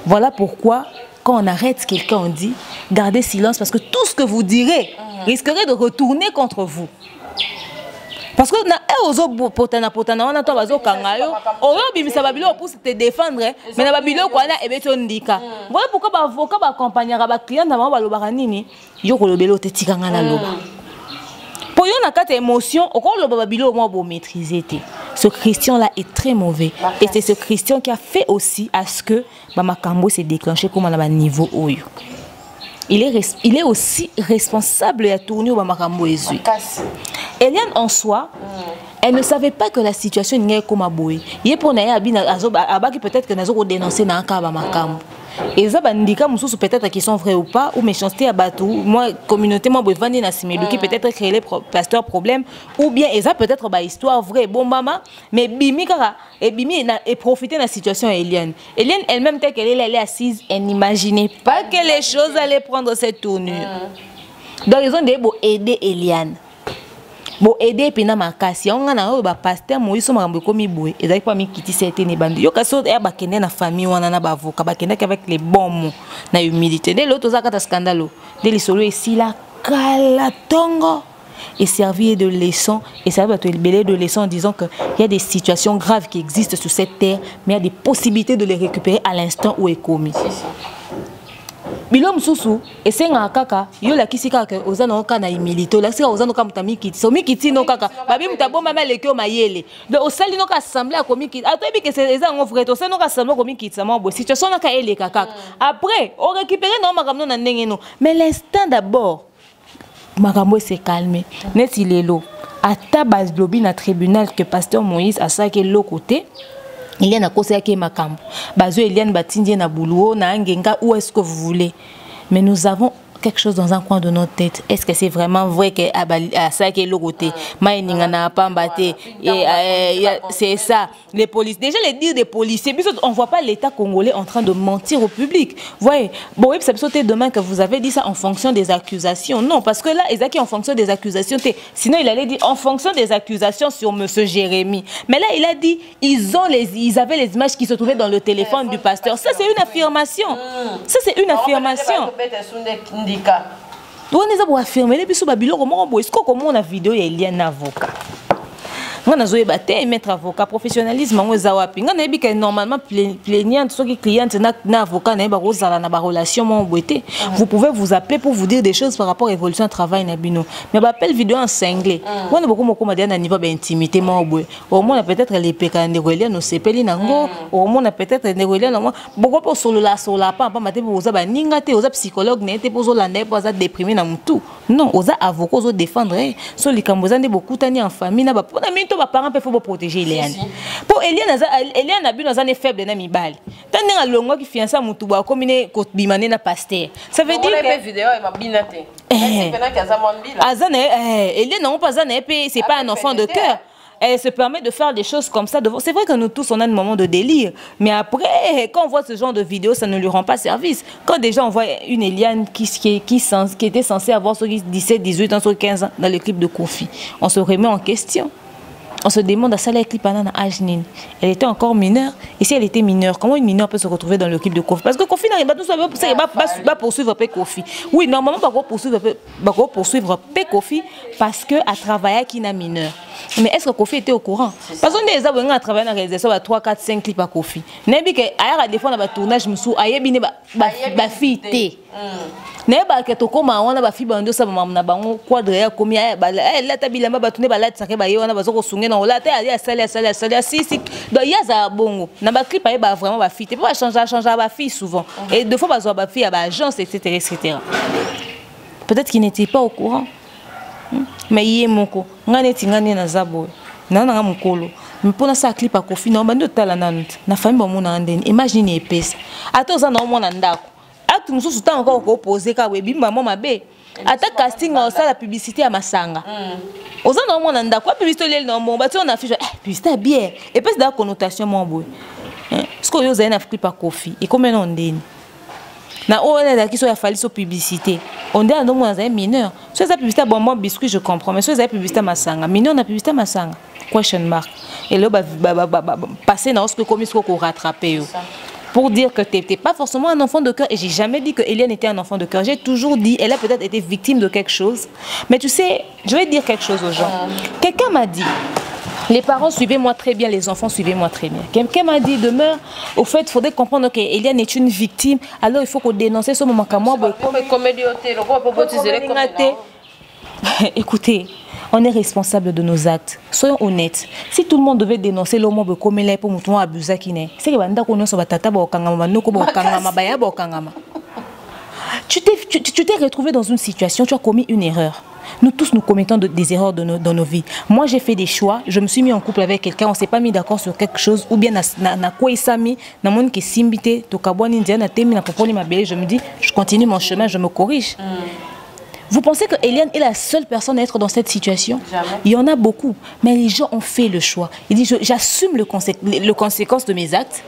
Voilà pourquoi quand on arrête quelqu'un on dit gardez silence parce que tout ce que vous direz risquerait de retourner contre vous. Parce que na ozo potana wana to bazo kangayo oyo bimisa babilo pour te défendre mais na babilo kwa na ebeto ndika voilà pourquoi ba avocat ba accompagner ba client na ba lobaka nini yo ko lobelo te tikanga na loba pour yo na kata émotion o ko loba babilo mo bo maîtriser te. Ce Christian là est très mauvais et c'est ce Christian qui a fait aussi à ce que ba makambo s'est déclenché comme à niveau oyo. Il est aussi responsable à tourner au Bamakambo Ezui. Eliane en soi, elle ne savait pas que la situation n'est comme à Boé. Il est pour Naya Abaki peut-être que nous avons dénoncé dans un cas Bamakambo. Et ça, peut-être qu'ils sont vrais ou pas, ou méchanceté à Batou, moi, communauté, moi, Bouevandi Nassimé, qui peut-être créer les pasteurs problèmes, ou bien, et ça peut-être une histoire vraie, bon maman, mais Bimi, et Bimi, et profiter de la situation à Eliane. Eliane, elle-même, telle qu'elle est assise, elle n'imaginait pas que les choses allaient prendre cette tournure. Donc, ils ont dit, bon, aider Eliane. Bon aider pena makasi on nga na ba pasteur Moïse makambo komi boye ezali pas mi kiti certaine bandi yo kaso ya bakende na famille wana na ba avocat bakende avec les bons mots na humilité de l'autre zakata scandalo de lisolo ici la kala tongo et servir de leçon et ça va te libérer de leçon en disant que il y a des situations graves qui existent sur cette terre mais il y a des possibilités de les récupérer à l'instant où est commis. Bilom susu esenga kaka yo la kisika ke ozana okana imilito la sika ozana ka mutamiki so mikiti no kaka babi mutaboma maleke o mayele de osali no ka assemblée a komiki atobi ke c'est ezango frère to seno ka assemblée komiki sama bo situation na ka ele kaka après on récupérer no makamno na ndenge no mais l'instant d'abord makambo s'est calmé net il est lo ata base lobby na tribunal que pasteur Moïse a ça que l'autre côté. Eliane a conseillé que makambo. Bazo Eliane batindie na boulot na ngenga où est-ce que vous voulez. Mais nous avons quelque chose dans un coin de notre tête. Est-ce que c'est vraiment vrai que à ça qui est l'autre côté maïninga na pas mbaté et c'est ça les policiers déjà les dire des policiers puis on voit pas l'État congolais en train de mentir au public. Voyez bon oui ça peut sauter demain que vous avez dit ça en fonction des accusations. Non parce que là Ezaki en fonction des accusations sinon il allait dire en fonction des accusations sur monsieur Jérémy. Mais là il a dit ils avaient les images qui se trouvaient dans le téléphone du pasteur. Ça c'est une affirmation. Ça c'est une affirmation. On est affirmer les bisous babilo comment est-ce comment on a vidéo et il y a un avocat. On a zoé batté mettre avocat professionnalisme on zawapi. On a dit que normalement plaignant ceux qui clients na avocat na ba rozala na ba relation mon boité. Vous pouvez vous appeler pour vous dire des choses par rapport à l'évolution du travail na bino. Mais appel vidéo en cinglé. On a beaucoup moko madiana niveau d'intimité mon boy. Au moins peut-être les pécans de relier no sepeli nango. Au moins peut-être des relier nango. Beaucoup pour sur la pas maté pour oza ba ningate oza psychologue na été pour oza ndé pour oza déprimé na mutu. Non, oza avocat oza défendre. So les cambozande beaucoup tani en famille na ba les parents peuvent protéger Eliane. Pour Eliane a bu dans un faible na mibali. Tant que longo qui fiança mutu ba komine ko bimane na pasteur. Ça veut dire que vidéo et ma binate. Eliane non pas ça c'est pas un enfant de cœur. elle se permet de faire des choses comme ça. C'est vrai que nous tous, on a un moment de délire. Mais après, quand on voit ce genre de vidéo, ça ne lui rend pas service. Quand déjà on voit une Eliane qui était censée avoir 17, 18 ans, 15 ans dans le clip de Kofi, on se remet en question. On se demande à ça les clips à âge nini. Elle était encore mineure. Et si elle était mineure, comment une mineure peut se retrouver dans le clip de Kofi? Parce que Kofi n'arrive pas tout ça, va poursuivre Kofi. Oui, normalement, pas poursuivre Kofi parce que à travailler qui n'a mineur. Mais est-ce que Kofi était au courant? Parce qu'on est à travailler dans la réalisation de 3, 4, 5 clips à Kofi. N'est-ce pas qu'à des fois dans le tournage, je me suis dit que fille. N'est pas que toko ma wana ba fi bando sa mama bango quadre ya komi ya ba la tabilamba ba tune ba la tsake ba yona ba zoko sunge na ola ta ya sala si donc ya za bongo na ba clip ba vraiment ba fi te pas changer ba fi souvent et deux fois ba zo ba fi ya ba agence etc. Peut-être qu'il n'était pas au courant mais yé moko nganeti ngane na zabo na nga mukolo mpona sa clip a Kofi na bando tala na famille ba mona ndeni imagine épaisse atoza na mona ndako acte nous sommes encore opposé ka webi maman mabe ata casting ça la publicité à Masanga aux ans on a quoi publicité le nom bon on a fait publicité bien et puis c'est la connotation mon boy ce que vous avez na clip à Kofi et combien on dit na on a qui soit fallu sur publicité on dit non moi un mineur sur ça publicité bonbon biscuit je comprends mais sur ça publicité Masanga mineur na publicité Masanga question mark et là passer dans ce que commis ce qu'on rattraper pour dire que tu n'étais pas forcément un enfant de cœur. Et j'ai jamais dit que Eliane était un enfant de cœur. J'ai toujours dit, elle a peut-être été victime de quelque chose. Mais tu sais, je vais dire quelque chose aux gens. Quelqu'un m'a dit, les parents suivez-moi très bien, les enfants suivez-moi très bien. Quelqu'un m'a dit, demeure, au fait, il faudrait comprendre qu'Eliane est une victime. Alors il faut qu'on dénonce ce moment qu'à moi. Écoutez, on est responsable de nos actes. Soyons honnêtes. Si tout le monde devait dénoncer l'homme de comme il pour mouton abuser qui n'est, c'est que banda qu'on se batata ba okangama noko ba okangama ba ya ba okangama. Tu t'es retrouvé dans une situation, tu as commis une erreur. Nous tous nous commettons des erreurs dans nos vies. Moi j'ai fait des choix, je me suis mis en couple avec quelqu'un, on s'est pas mis d'accord sur quelque chose ou bien na quoi isami na mon qui simbité to kabwani ndiana temi na popoli mabele, je me dis je continue mon chemin, je me corrige. Vous pensez que Eliane est la seule personne à être dans cette situation? Jamais. Il y en a beaucoup. Mais les gens ont fait le choix. Ils disent, j'assume les conséquences de mes actes.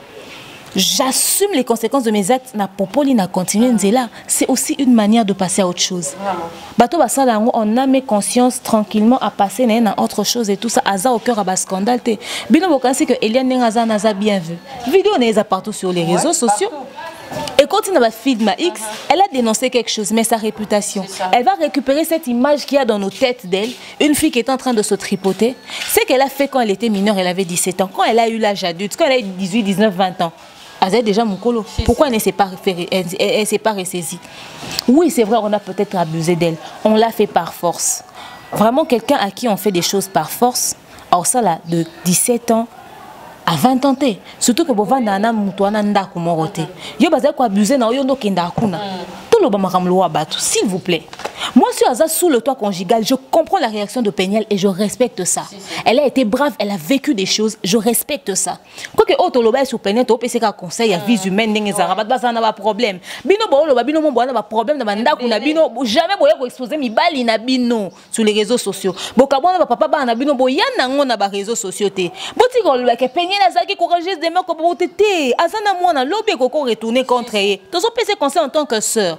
J'assume les conséquences de mes actes. Na popoli na continuer nzela. C'est aussi une manière de passer à autre chose. Bato basala on a mis conscience tranquillement à passer à autre chose et tout ça. Aza au cœur à bas scandale. Bino bokansi que Eliane n'a bien vu. Vidéo n'est pas partout sur les réseaux sociaux. Et quand il a film X, elle a dénoncé quelque chose, mais sa réputation. Elle va récupérer cette image qu'il y a dans nos têtes d'elle, une fille qui est en train de se tripoter. C'est qu'elle a fait quand elle était mineure, elle avait 17 ans. Quand elle a eu l'âge adulte, quand elle a eu 18, 19, 20 ans, elle a déjà mon colo. Pourquoi elle ne s'est pas ressaisie? Oui, c'est vrai, on a peut-être abusé d'elle. On l'a fait par force. Vraiment, quelqu'un à qui on fait des choses par force, alors ça là, de 17 ans, à 20 ans, surtout que vous avez un s'il vous plaît. Moi, si Aza sous le toit conjugal, je comprends la réaction de Péniel et je respecte ça. Elle a été brave, elle a vécu des choses, je respecte ça. Quoi que autre loba sur Péniel, tu peux conseil à vie humaine, ça n'a pas problème. Bino bolo, bino mon bois n'a pas problème, bino jamais boya ko exposer mi bali na bino sur les réseaux sociaux. Bokabona papa na bino boya na ngona ba réseaux sociaux té. Boti ko loba ke Péniel azaki courageuse des mecs ko boté. Azana mona lobi ko retourner contre elle. Tozo PC conseil en tant que sœur.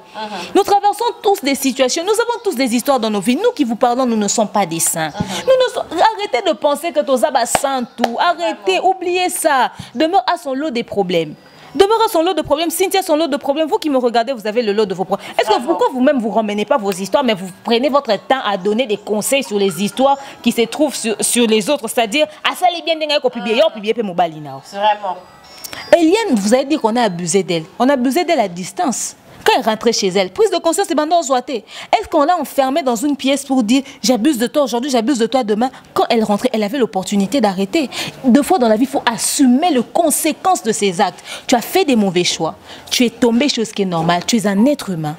Nous traversons tous des situations. Nous avons tous des histoires dans nos vies. Nous qui vous parlons, nous ne sommes pas des saints. Arrêtez de penser que Tozaba saint tout. Arrêtez, oubliez ça. Demeure à son lot des problèmes. Demeure à son lot de problèmes. Cynthia a son lot de problèmes. Vous qui me regardez, vous avez le lot de vos problèmes. Est-ce que pourquoi vous-même vous ramenez pas vos histoires, mais vous prenez votre temps à donner des conseils sur les histoires qui se trouvent sur les autres, c'est-à-dire à ça les bien c'est vraiment. Eliane, vous avez dit qu'on a abusé d'elle. On a abusé d'elle à distance. Quand elle rentrait chez elle, prise de conscience, c'est maintenant zoité. Est-ce qu'on l'a enfermée dans une pièce pour dire j'abuse de toi aujourd'hui, j'abuse de toi demain? Quand elle rentrait, elle avait l'opportunité d'arrêter. Deux fois dans la vie, il faut assumer les conséquences de ses actes. Tu as fait des mauvais choix. Tu es tombé chose qui est normale. Tu es un être humain.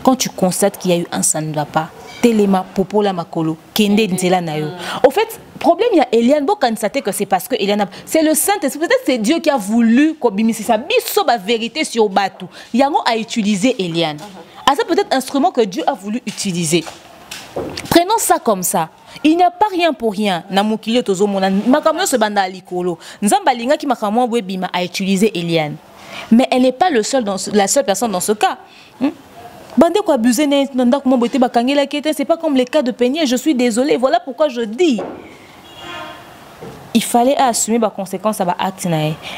Quand tu constates qu'il y a eu un ça ne va pas, Telema, Popola, Makolo, Kende, Nzela, Nayo. Au fait, problème, il y a Eliane, que c'est parce que Eliane, c'est le Saint-Esprit, peut-être c'est Dieu qui a voulu qu'Obimisi sa biso ba vérité sur Batou. Yango a utilisé Eliane. Ah, c'est peut-être un instrument que Dieu a voulu utiliser. Prenons ça comme ça. Il n'y a pas rien pour rien. Na mokili tozo mona makamyo se banda likolo. Nzamba linga ki makamyo webima a utilisé Eliane. Mais elle n'est pas la seule personne dans ce cas. Bandé ko abusé nanda ko moboté bakangela kete, c'est pas comme les cas de Peigné, je suis désolée. Voilà pourquoi je dis il fallait assumer les conséquences à l'acte.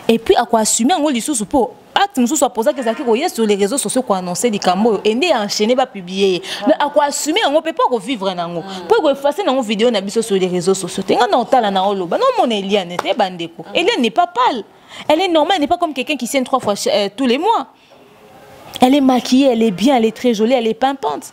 Et puis à quoi assumer en lisusu pour acte nous soit posé que ça qui sur les réseaux sociaux pour annoncer des cambos et né enchaîner pas publier. Mais à quoi assumer on peut pas vivre nango. Pour effacer dans vidéo na biso sur les réseaux sociaux. Tenga na otala na oloba. Non mon Eliane était bandeko. Eliane n'est pas pâle. Elle est normale, elle n'est pas comme quelqu'un qui saigne 3 fois tous les mois. Elle est maquillée, elle est bien, elle est très jolie, elle est pimpante.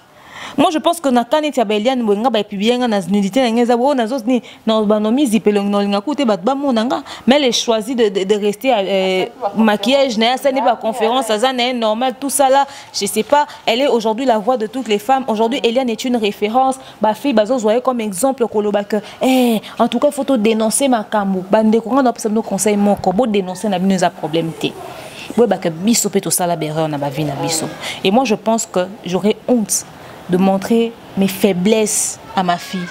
Moi je pense que na kanet ya Eliane mwenga ba publier na nudité na ngeza bo na zo ni na banomizi pelong no linga kote bat ba monanga, mais elle a choisi de rester maquillage na ça n'est pas conférence ça n'est normal tout ça là, je sais pas, elle est aujourd'hui la voix de toutes les femmes. Aujourd'hui Eliane est une référence, ba fille bazo zoyer comme exemple koloba que en tout cas il faut dénoncer makambo bande ko na pesa no conseil moko bo dénoncer na bino za problème té. Ouais ba que biso pe to sala berreur na ba vie na biso. Et moi je pense que j'aurais honte de montrer mes faiblesses à ma fille,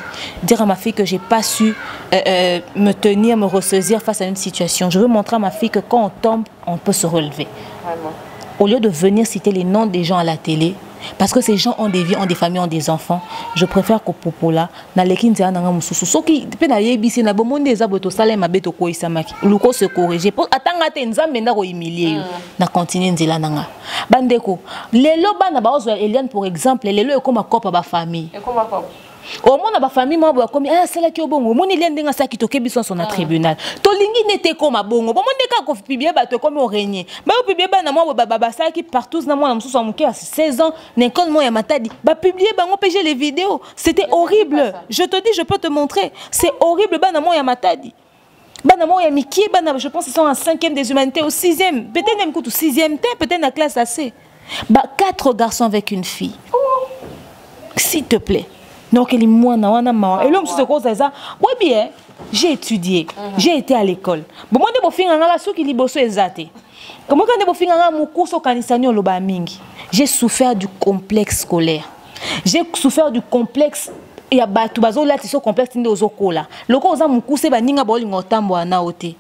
dire à ma fille que j'ai pas su me tenir, me ressaisir face à une situation. Je veux montrer à ma fille que quand on tombe, on peut se relever. Vraiment. Au lieu de venir citer les noms des gens à la télé, parce que ces gens ont des vies, ont des familles, ont des enfants, je préfère qu'au popola, na lekinza nanga mususu, soki pe na yebisi na bomonde za boto sala mabeto ko isamaki, luko se corriger. Pour atanga te nzambe ndako humilier na continuer nzela nanga. Bandeko, lelo bana ba ozo Eliane pour exemple, lelo ekoma kopa ba famille. Ekoma kopa. Au moins ba famille moi ba komi c'est là qui au bongo moni Eliane ndenga sa kitoke biso son tribunal to lingi nete koma bongo ba monde ka ko publier ba to comme au régner ba publier ba na moi ba sa qui partout na moi na mususu amuke à 16 ans n'école moi ya matadi ba publier ba on PG les vidéos, c'était horrible. Je te dis, je peux te montrer, c'est horrible. Ba na moi ya matadi ba na moi ya miki ba na, je pense qu'ils sont en 5e des humanités au 6e, peut-être même au 6e peut-être la classe AC. Ba 4 garçons avec une fille. S'il te plaît. Donc, et l'homme se cause ça. Oui, bien, j'ai étudié, j'ai été à l'école. Bon, moi, j'ai souffert du complexe scolaire. J'ai souffert du complexe. Il y a des complexe qui sont là. Le cas où mukuse ba ninga ba linga otambo na ote.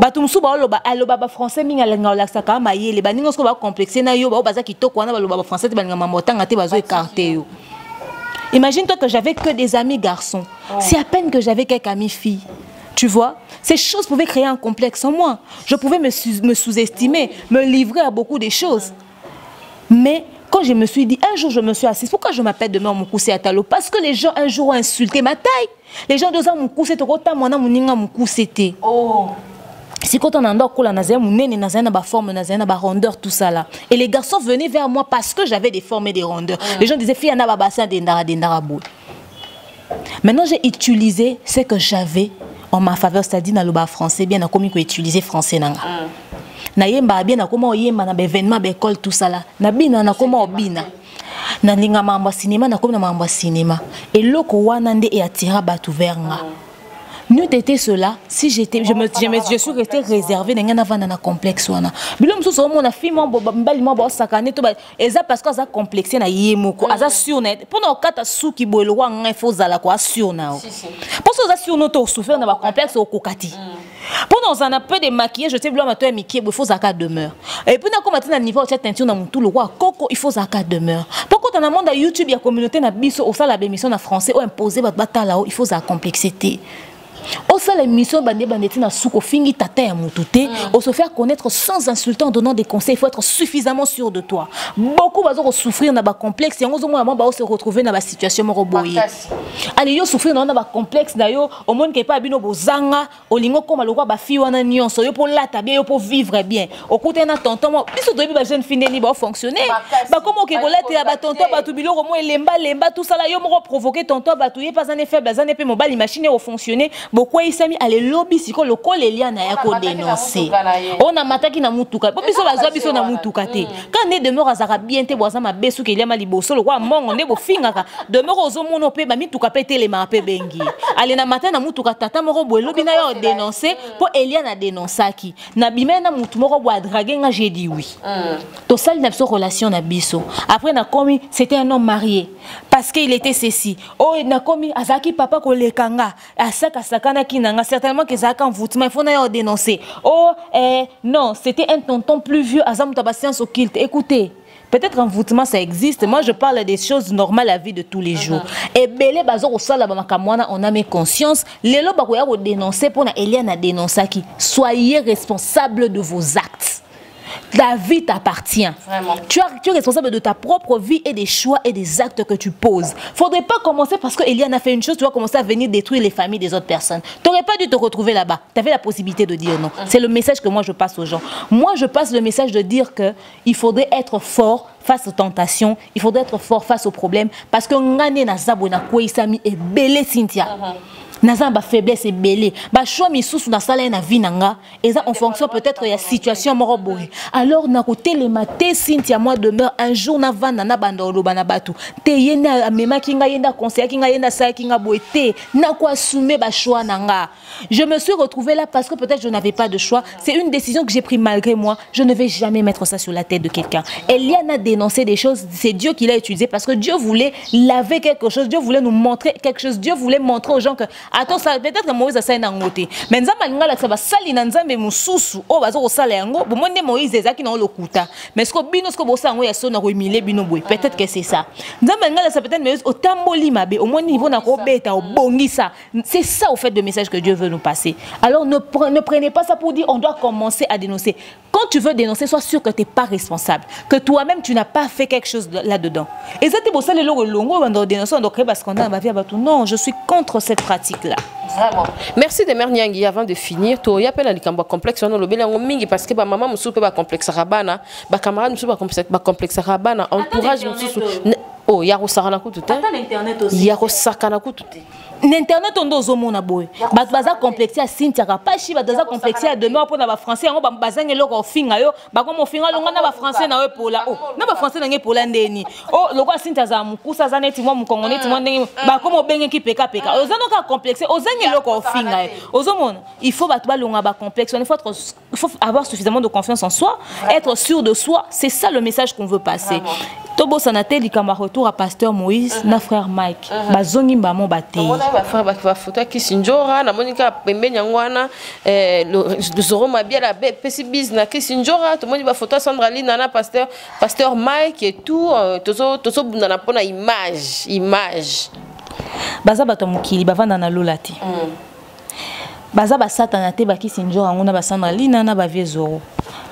Batu musu ba aloba français minga linga laksa ka mayele ba ninga sko ba complexe na yo ba baza kitoko na ba loba français ba linga mamotanga te bazo écarter yo. Imagine-toi que j'avais que des amis garçons. C'est à peine que j'avais quelques amis filles. Tu vois, ces choses pouvaient créer un complexe en moi. Je pouvais me sous-estimer, me livrer à beaucoup de choses. Mais quand je me suis dit, un jour je me suis assise, pourquoi je m'appelle demain mon coussé à Talo? Parce que les gens un jour ont insulté ma taille. Les gens disent mon coussé, mon coussé. C'est quand on a une forme, une rondeur, tout ça là. Et les garçons venaient vers moi parce que j'avais des formes et des rondeurs. Les gens disaient, fille, maintenant, j'ai utilisé ce que j'avais en ma faveur, c'est-à-dire dans le bas français, bien comme il utiliser français. Na yemba bien comment yemba na événement école tout ça là. Na bina na comment bina. Na linga mamba cinéma na comme na mamba cinéma. Et loko wana nde et attira batu vers nga. Nous était cela si j'étais je suis restée réservée dans un complexe wana bilom so mon a fille mon mbali mo ba sakane to ba eza parce que ça complexé na yemoko aza sur net pour no kata suki boelo wa nga faut zala ko sur na pour ça sur no to souffrir na ba complexe au kokati pour nous en a peu de maquillage je sais bilom to mikie il faut zaka demeure et puis na comme na niveau de teinture na mutu le roi koko il faut zaka demeure pourquoi dans le monde YouTube il y a communauté na biso au sala émission na français ou imposer ba batala il faut za complexité. Au sein de l'émission, on se faire connaître sans insulter en donnant des conseils. Il faut être suffisamment sûr de toi. Beaucoup vont souffrir dans un complexe et on va se retrouver dans une situation moroboye. Allez, yo souffrir dans un complexe d'ailleurs, au monde qui est pas bien au zanga, au lingo comme le roi ba fille wana nyonso, yo pour la bien, pour vivre bien. Au côté na tonton, moi, biso dobi ba jeune fille ni ba fonctionner. Ba comment que bola te ba tonton ba tu bilo mo lemba tout ça là, yo mo provoquer tonton ba tu pas un effet, ba un effet mobile machine au fonctionner. Beaucoup isami ale lobby siko lokole Eliana ya ko dénoncer. On a mataki na mutuka. Po biso bazwa biso na mutuka te. Quand ne demeure azaka bien te boza ma besu ke Eliana liboso lo kwa mongo ne bo fingaka. Demeure ozo mono pe ba mituka pe tele ma pe bengi. Ale na matin na mutuka tata moko bo lobby na yo dénoncer po Eliana dénoncaki. Na bimena mutu moko bo draguer nga j'ai dit oui. To sali na biso relation na biso. Après na komi c'était un homme marié parce qu'il était ceci. Oh na komi azaki papa ko lekanga. Asaka sakana kinanga certainement que ça quand voûtement il faut na yo dénoncer. Oh non, c'était un tonton plus vieux azam tabasian occulte. Écoutez, peut-être un voûtement ça existe. Moi je parle des choses normales à la vie de tous les jours. Et belé bazo ko sala ba makamwana on a mes conscience. Lelo ba ko ya ko dénoncer pour na Eliana dénoncaki. Soyez responsable de vos actes. La vie t'appartient. Tu es responsable de ta propre vie et des choix et des actes que tu poses. Faudrait pas commencer parce que Eliana a fait une chose, tu vas commencer à venir détruire les familles des autres personnes. Tu n'aurais pas dû te retrouver là-bas. Tu avais la possibilité de dire non. C'est le message que moi je passe aux gens. Moi je passe le message de dire qu'il faudrait être fort face aux tentations, il faudrait être fort face aux problèmes parce que ngane na zabo na kwa isami et belé Cynthia. Naza ba faiblesse et belé ba choix mi sous na sala na vie nanga et ça en fonction peut-être ya situation moroboé alors na côté les maté Cynthia moi demeure un jour na vanda na bandolo bana batu te yenda mema kinga yenda conseil kinga yenda sa kinga boité na ko assumer ba choix nanga. Je me suis retrouvée là parce que peut-être je n'avais pas de choix, c'est une décision que j'ai prise malgré moi. Je ne vais jamais mettre ça sur la tête de quelqu'un. Eliana a dénoncé des choses, c'est Dieu qui l'a utilisé parce que Dieu voulait laver quelque chose, Dieu voulait nous montrer quelque chose, Dieu voulait montrer aux gens que attends, ça peut-être que Moïse a ça en côté. Mais nzamba ngala ça va sali na nzambe mususu o bazo ko sala yango bo monde Moïse ezaki na lokuta. Mais ce que bino ce que bossa ngo ya sona ko humilier bino boy. Peut-être que c'est ça. Nzamba ngala ça peut-être Moïse au tamboli mabe au moins niveau na ko beta au bongisa. C'est ça au fait de message que Dieu veut nous passer. Alors ne prenez pas ça pour dire on doit commencer à dénoncer. Quand tu veux dénoncer, sois sûr que tu n'es pas responsable, que toi-même tu n'as pas fait quelque chose là-dedans. Et ça c'est pour ça les longo on doit dénoncer, on doit créer parce qu'on a ma vie à tout. Non, je suis contre cette pratique-là. Vraiment. Merci de Merniangi. Avant de finir, tu as appelé à complexe on le mingi parce que maman musu peut pas complexe rabana, ba camarade musu pas complexe rabana, entourage musu. Oh, yaro sakana kutu te. Yaro sakana kutu te. L'internet on doit zomona boy. Baza complexé à Cynthia Kapashi, baza complexé à demain pour na ba français on ba bazange loko finga yo, ba ko mo finga longa na ba français na yo pour la oh. Na ba français na nge pour la ndeni. Oh, loko Cynthia za mukusa za neti mo mukongone ti mo ndenge ba ko mo benge ki peka. Ozano ka complexé, ozange loko finga. Ozomona, il faut ba longa ba complexe, il faut avoir suffisamment de confiance en soi, être sûr de soi, c'est ça le message qu'on veut passer. Tobo Sanatel likamba retour à pasteur Moïse na frère Mike. Bazongi mbamo baté. Ba frère ba photo ki sinjora na monika pembeni ngwana le zoro mabia la pesi business ki sinjora to moni ba photo Sandraline na pasteur Mike et tout tozo bunda na pona image. Baza bato mukili bavanda na lolati. Baza ba satana te ba ki sinjora ngona ba Sandraline na ba vie zoro.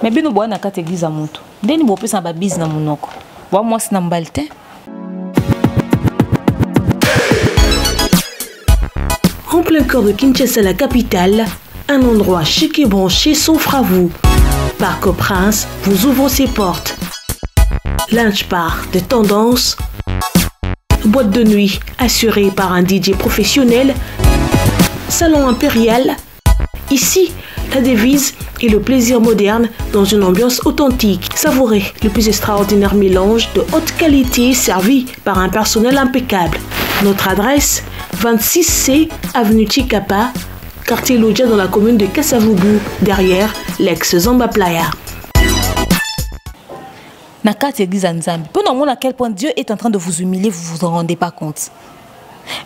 Mais bino boana kate église a monto. Ndeni bo pesa ba business munoko. Moi c'est Nambalte. En plein cœur de Kinshasa, la capitale, un endroit chic et branché s'offre à vous. Parc au Prince vous ouvre ses portes. Lunch bar de tendance, boîte de nuit assurée par un DJ professionnel, salon impérial. Ici, la devise et le plaisir moderne dans une ambiance authentique. Savourez le plus extraordinaire mélange de haute qualité servi par un personnel impeccable. Notre adresse, 26C, avenue Chikapa, quartier Lodja dans la commune de Kasavubu, derrière l'ex-Zamba Playa. Nakati église Nzambi. Pour nous montrer à quel point Dieu est en train de vous humilier, vous vous en rendez pas compte.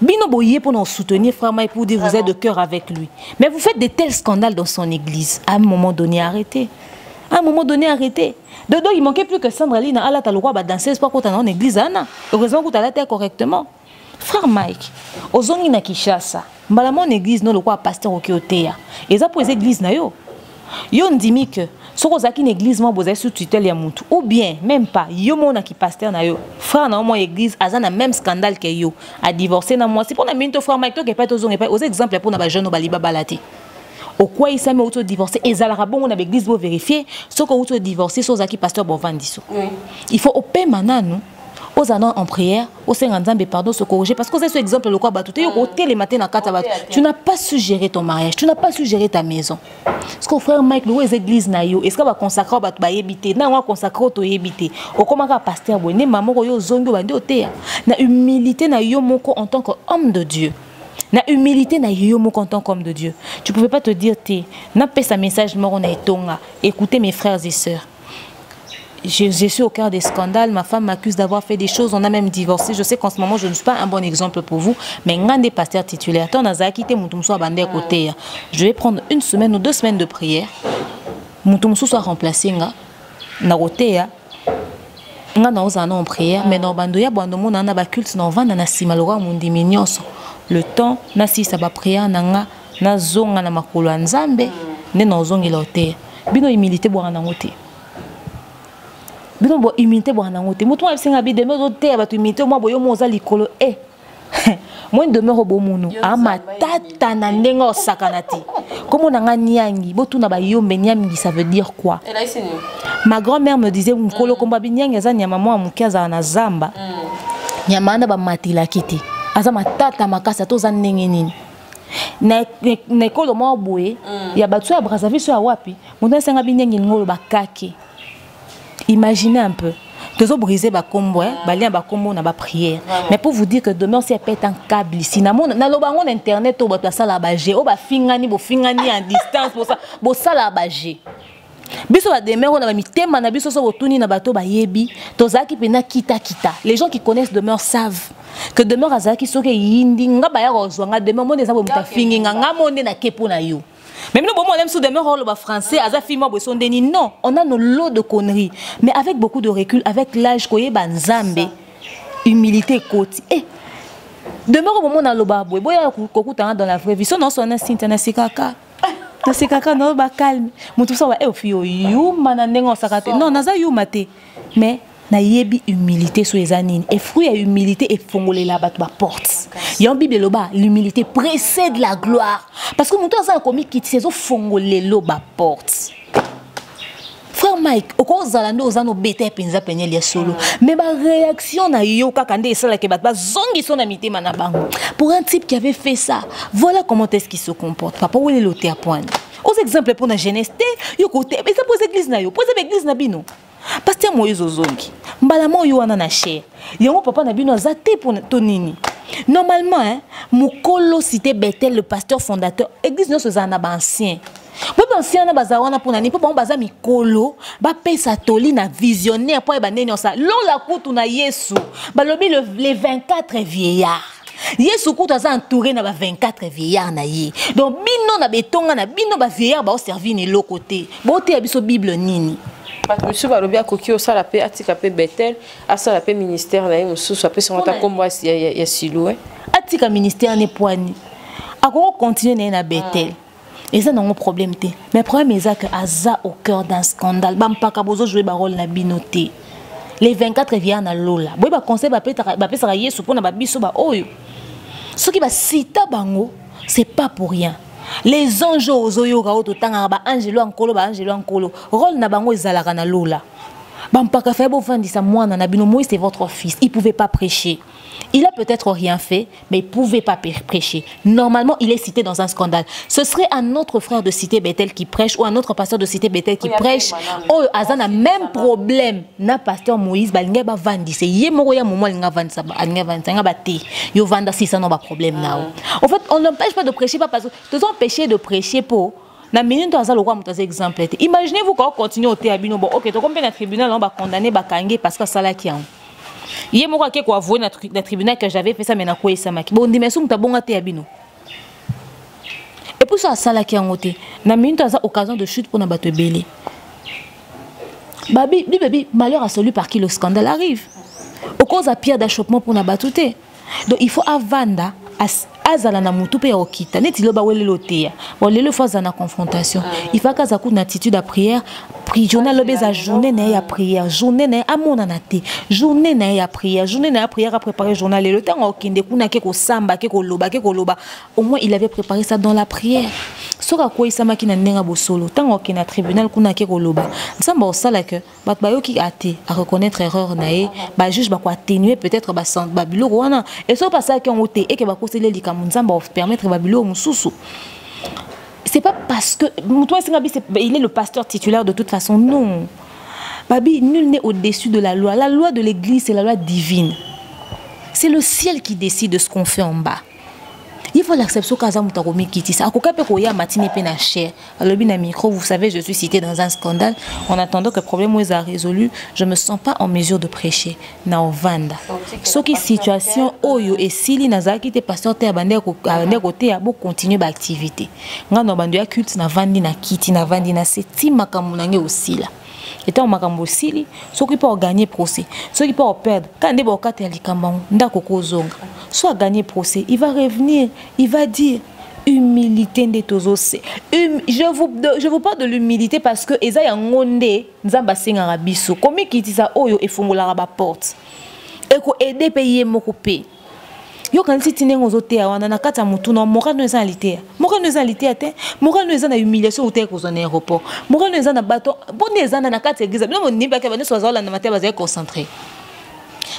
Bino boye pour nous soutenir, frère Maï, pour dire que vous êtes de cœur avec lui. Mais vous faites de tels scandales dans son église. À un moment donné, arrêtez. À un moment donné, arrêtez. Dodo, il manquait plus que Sandraline à la taloi va danser, c'est pas quand on est en église. Heureusement que tu as la terre correctement. Frère Mike, aux ongi na Kishasa, mon église non le quoi pasteur au Kiotea. Et ça pour les églises na yo. Yo ndimi que si vous avez une église, vous avez sous tutelle ya mutu. Ou bien, même pas, yo mon qui pasteur na yo. Frère na mon église, a un même scandale que yo. A divorcé na moi. Si pour na minto frère Mike, to que pas aux ongi, aux exemples pour na ba jeune baliba balati. Au quoi il s'est mis auto divorcé et ça la bon on a l'église pour vérifier ce que auto divorcé sur zaki pasteur bon vendiso. Il faut au paix mananu. aux annonces en prière, aux Nzambe pardon se corriger parce que c'est ce exemple le quoi batouté côté les matins tu n'as pas su gérer ton mariage, tu n'as pas su gérer ta maison. Parce que frère Mike le les églises na yo, est-ce que va consacrer ba ba yebité, na va consacrer to yebité. O comment ka pasteur boné maman ko yo zongo bande oté. Na humilité na yo moko en tant qu'homme de Dieu. Na humilité na yo moko en tant qu'homme de Dieu. Tu pouvais pas te dire té, na paix sa message mort on a etonga. Écoutez mes frères et sœurs. Je suis au cœur des scandales. Ma femme m'accuse d'avoir fait des choses. On a même divorcé. Je sais qu'en ce moment, je ne suis pas un bon exemple pour vous. Mais un des pasteurs titulaires, je vais prendre 1 semaine ou 2 semaines de prière. Mon soit remplacé. En prière. Mais le temps, si ça va prier, na zonga na makolo nzambe, ne na zongi lote. Bino humilité bo na ngote. Bino bo humilité bo na ngote. Mutu wa singa bi deme zote ba tu humilité mo boyo mo za likolo eh. Moi demeure bo munu amatata na ndengo sakanati. Comme on a niangi, bo tu na ba yombe niangi ça veut dire quoi? Ma grand-mère me disait mukolo komba bi niangi za nyama mo amukaza na zamba. Nyama na ba matila kiti. Azama tata makasa to za ndenge nini. Na ekolo mo boye ya batu ya Brazzaville so wapi mona senga binyengi ngolo bakake. Imaginez un peu. Tozo briser ba kombo ba kombo na ba prière. Mais pour vous dire que demain si elle pète un câble ici na loba on internet to ba sala ba G o ba fingani bo fingani en distance pour ça bo sala ba G. Biso ba demeure na ba mitema na biso so botuni na bato ba yebi tozaki pena kita. Les gens qui connaissent demeure savent que demeure azaki soke yindi nga ba ya rozwanga demeure monde za bo mutafingi nga monde na kepo na yo. Même nous, on aime sous demeure le français, azafima boson deni. Non, on a nos lots de conneries, mais avec beaucoup de recul, avec l'âge koye banzambe, humilité côté. Et demeure au moment na loba boy, boya koku tanga dans la vraie vie. Son son instinct na sikaka. Na sikaka no ba calme. Mutu sa wa e ofio yu mananengo sakate. Non, naza yu mate. Mais na yebi humilité sur les anines et fruit à humilité et fongolé la bat porte. Il y a un bible loba, l'humilité précède la gloire parce que mon temps ça commis qui c'est au fongolé loba porte. Frère Mike, au cause zalando zano bete penza penye lia solo. Mais ma réaction na yo kakande ça la ke bat zongi son amité manabango. Pour un type qui avait fait ça, voilà comment est-ce qu'il se comporte. Papa où est l'autre à point. Aux exemples pour la jeunesse, yo côté mais ça pose église na yo, pose église na bino. Pasteur Moïse Ozongi, mbalamo yo wana na cher. Yango papa na bino zate pour tonini. Normalement hein, mukolo cité Bethel le pasteur fondateur église no sozana ba ancien. Bo ancien na bazawana pour nani papa baza mikolo, ba pesa toli na visionnaire pour ba neni ça. Long la kutu na Yesu, ba lobi les 24 vieillards. Yesu kutu aza entouré na ba 24 vieillards na ye. Donc bino na betonga na bino ba vieillards ba servir ni l'autre côté. Bo te biso Bible nini. Monsieur Barobia Kokio ça la paix atika paix Bethel à ça la paix ministère là monsieur ça peut se monter comme moi il y a siloué atika ministère n'est poigné à quoi continuer na Bethel et ça non problème té mais problème est que aza au cœur d'un scandale bam pa ka bozo jouer ba rôle na binoté les 24 vient na lola boy ba conseil ba pesa Yesu pour na ba biso ba oyo ce qui va citer bango c'est pas pour rien. Les anges ozoyo ga ototanga ba angelo ankolo rôle na bango ezalaka na lola bampaka fa bo vandisa mwana na bino Moïse c'est votre fils il pouvait pas prêcher il a peut-être rien fait mais il pouvait pas prêcher normalement il est cité dans un scandale ce serait un autre frère de cité Bethel qui prêche ou un autre pasteur de cité Bethel qui prêche oh azana même problème na pasteur Moïse balinga ba vandisa ye moko ya momo linga vandisa ba linga vandisa ba te yo vanda si ça non ba problème na en fait on n'empêche pas de prêcher pas parce que tous empêcher de prêcher pour na minute aza le roi mutaze exemple imaginez-vous quand on continue au théabino bon OK to combien na tribunal on va condamner ba kangé parce que ça là qui en yé moko ke ko avouer na tribunal que j'avais fait ça mais na ko esamaki bon dimension mutabonga théabino et pour ça ça là qui en côté na minute aza occasion de chute pour na bato belé baby malheur à celui par qui le scandale arrive au cause à pierre d'achoppement pour na batouté donc il faut avanda azala na mutu pe okita neti loba wele lotea bon lelo fois na confrontation il faut qu'aza ku na attitude à prière journée lobeza journée na ya prière journée na amona na te journée na ya prière à préparer journal le temps okinde kuna ke ko samba ke ko loba au moins il avait préparé ça dans la prière soka ko isama ki na ndenga bosolo tant okina tribunal kuna ke ko loba samba osala que bat bayoki ate à reconnaître erreur na e ba juge ba ko atténuer peut-être ba sant ba bilo wana et so pas ça qui ont été et que ba ko sele likamuzamba permettre ba bilo mususu. C'est pas parce que il est le pasteur titulaire de toute façon, non. Babi, nul n'est au-dessus de la loi. La loi de l'église, c'est la loi divine. C'est le ciel qui décide de ce qu'on fait en bas. Il faut l'accepter quand ça mutaromi kiti ça. Akoka pe koya matine pe na cher. Alors bien micro, vous savez, je suis cité dans un scandale. En attendant que le problème soit résolu, je me sens pas en mesure de prêcher na ovanda. Ce qui situation oyo et sili nazaki te pasteur te abande côté a beau continuer ba activité. Ngano bando ya culte na vandi na kiti na vandi na seti makambo nange aussi là. Étant makambo sili, ceux qui peuvent gagner procès, ceux qui peuvent perdre. Quand des bokate ya likambo ndako kozonga. Soit gagner procès, il va revenir, il va dire humilité de tous. Je vous parle de l'humilité parce que eza ya ngonde nzamba singa rabiso. Comme qui dit ça oyo e fongola ba porte. Et ko aider payer moko pe. Yo quand si tine ngozote ya wana na kata mutu no moka no ezalité. Moka no ezalité te. Moka no ezana humiliation hotel ko zone aéroport. Moka no ezana bateau. Bonne ezana na kata église. Bien on ni ba ka bane so za la na mate ba za concentré.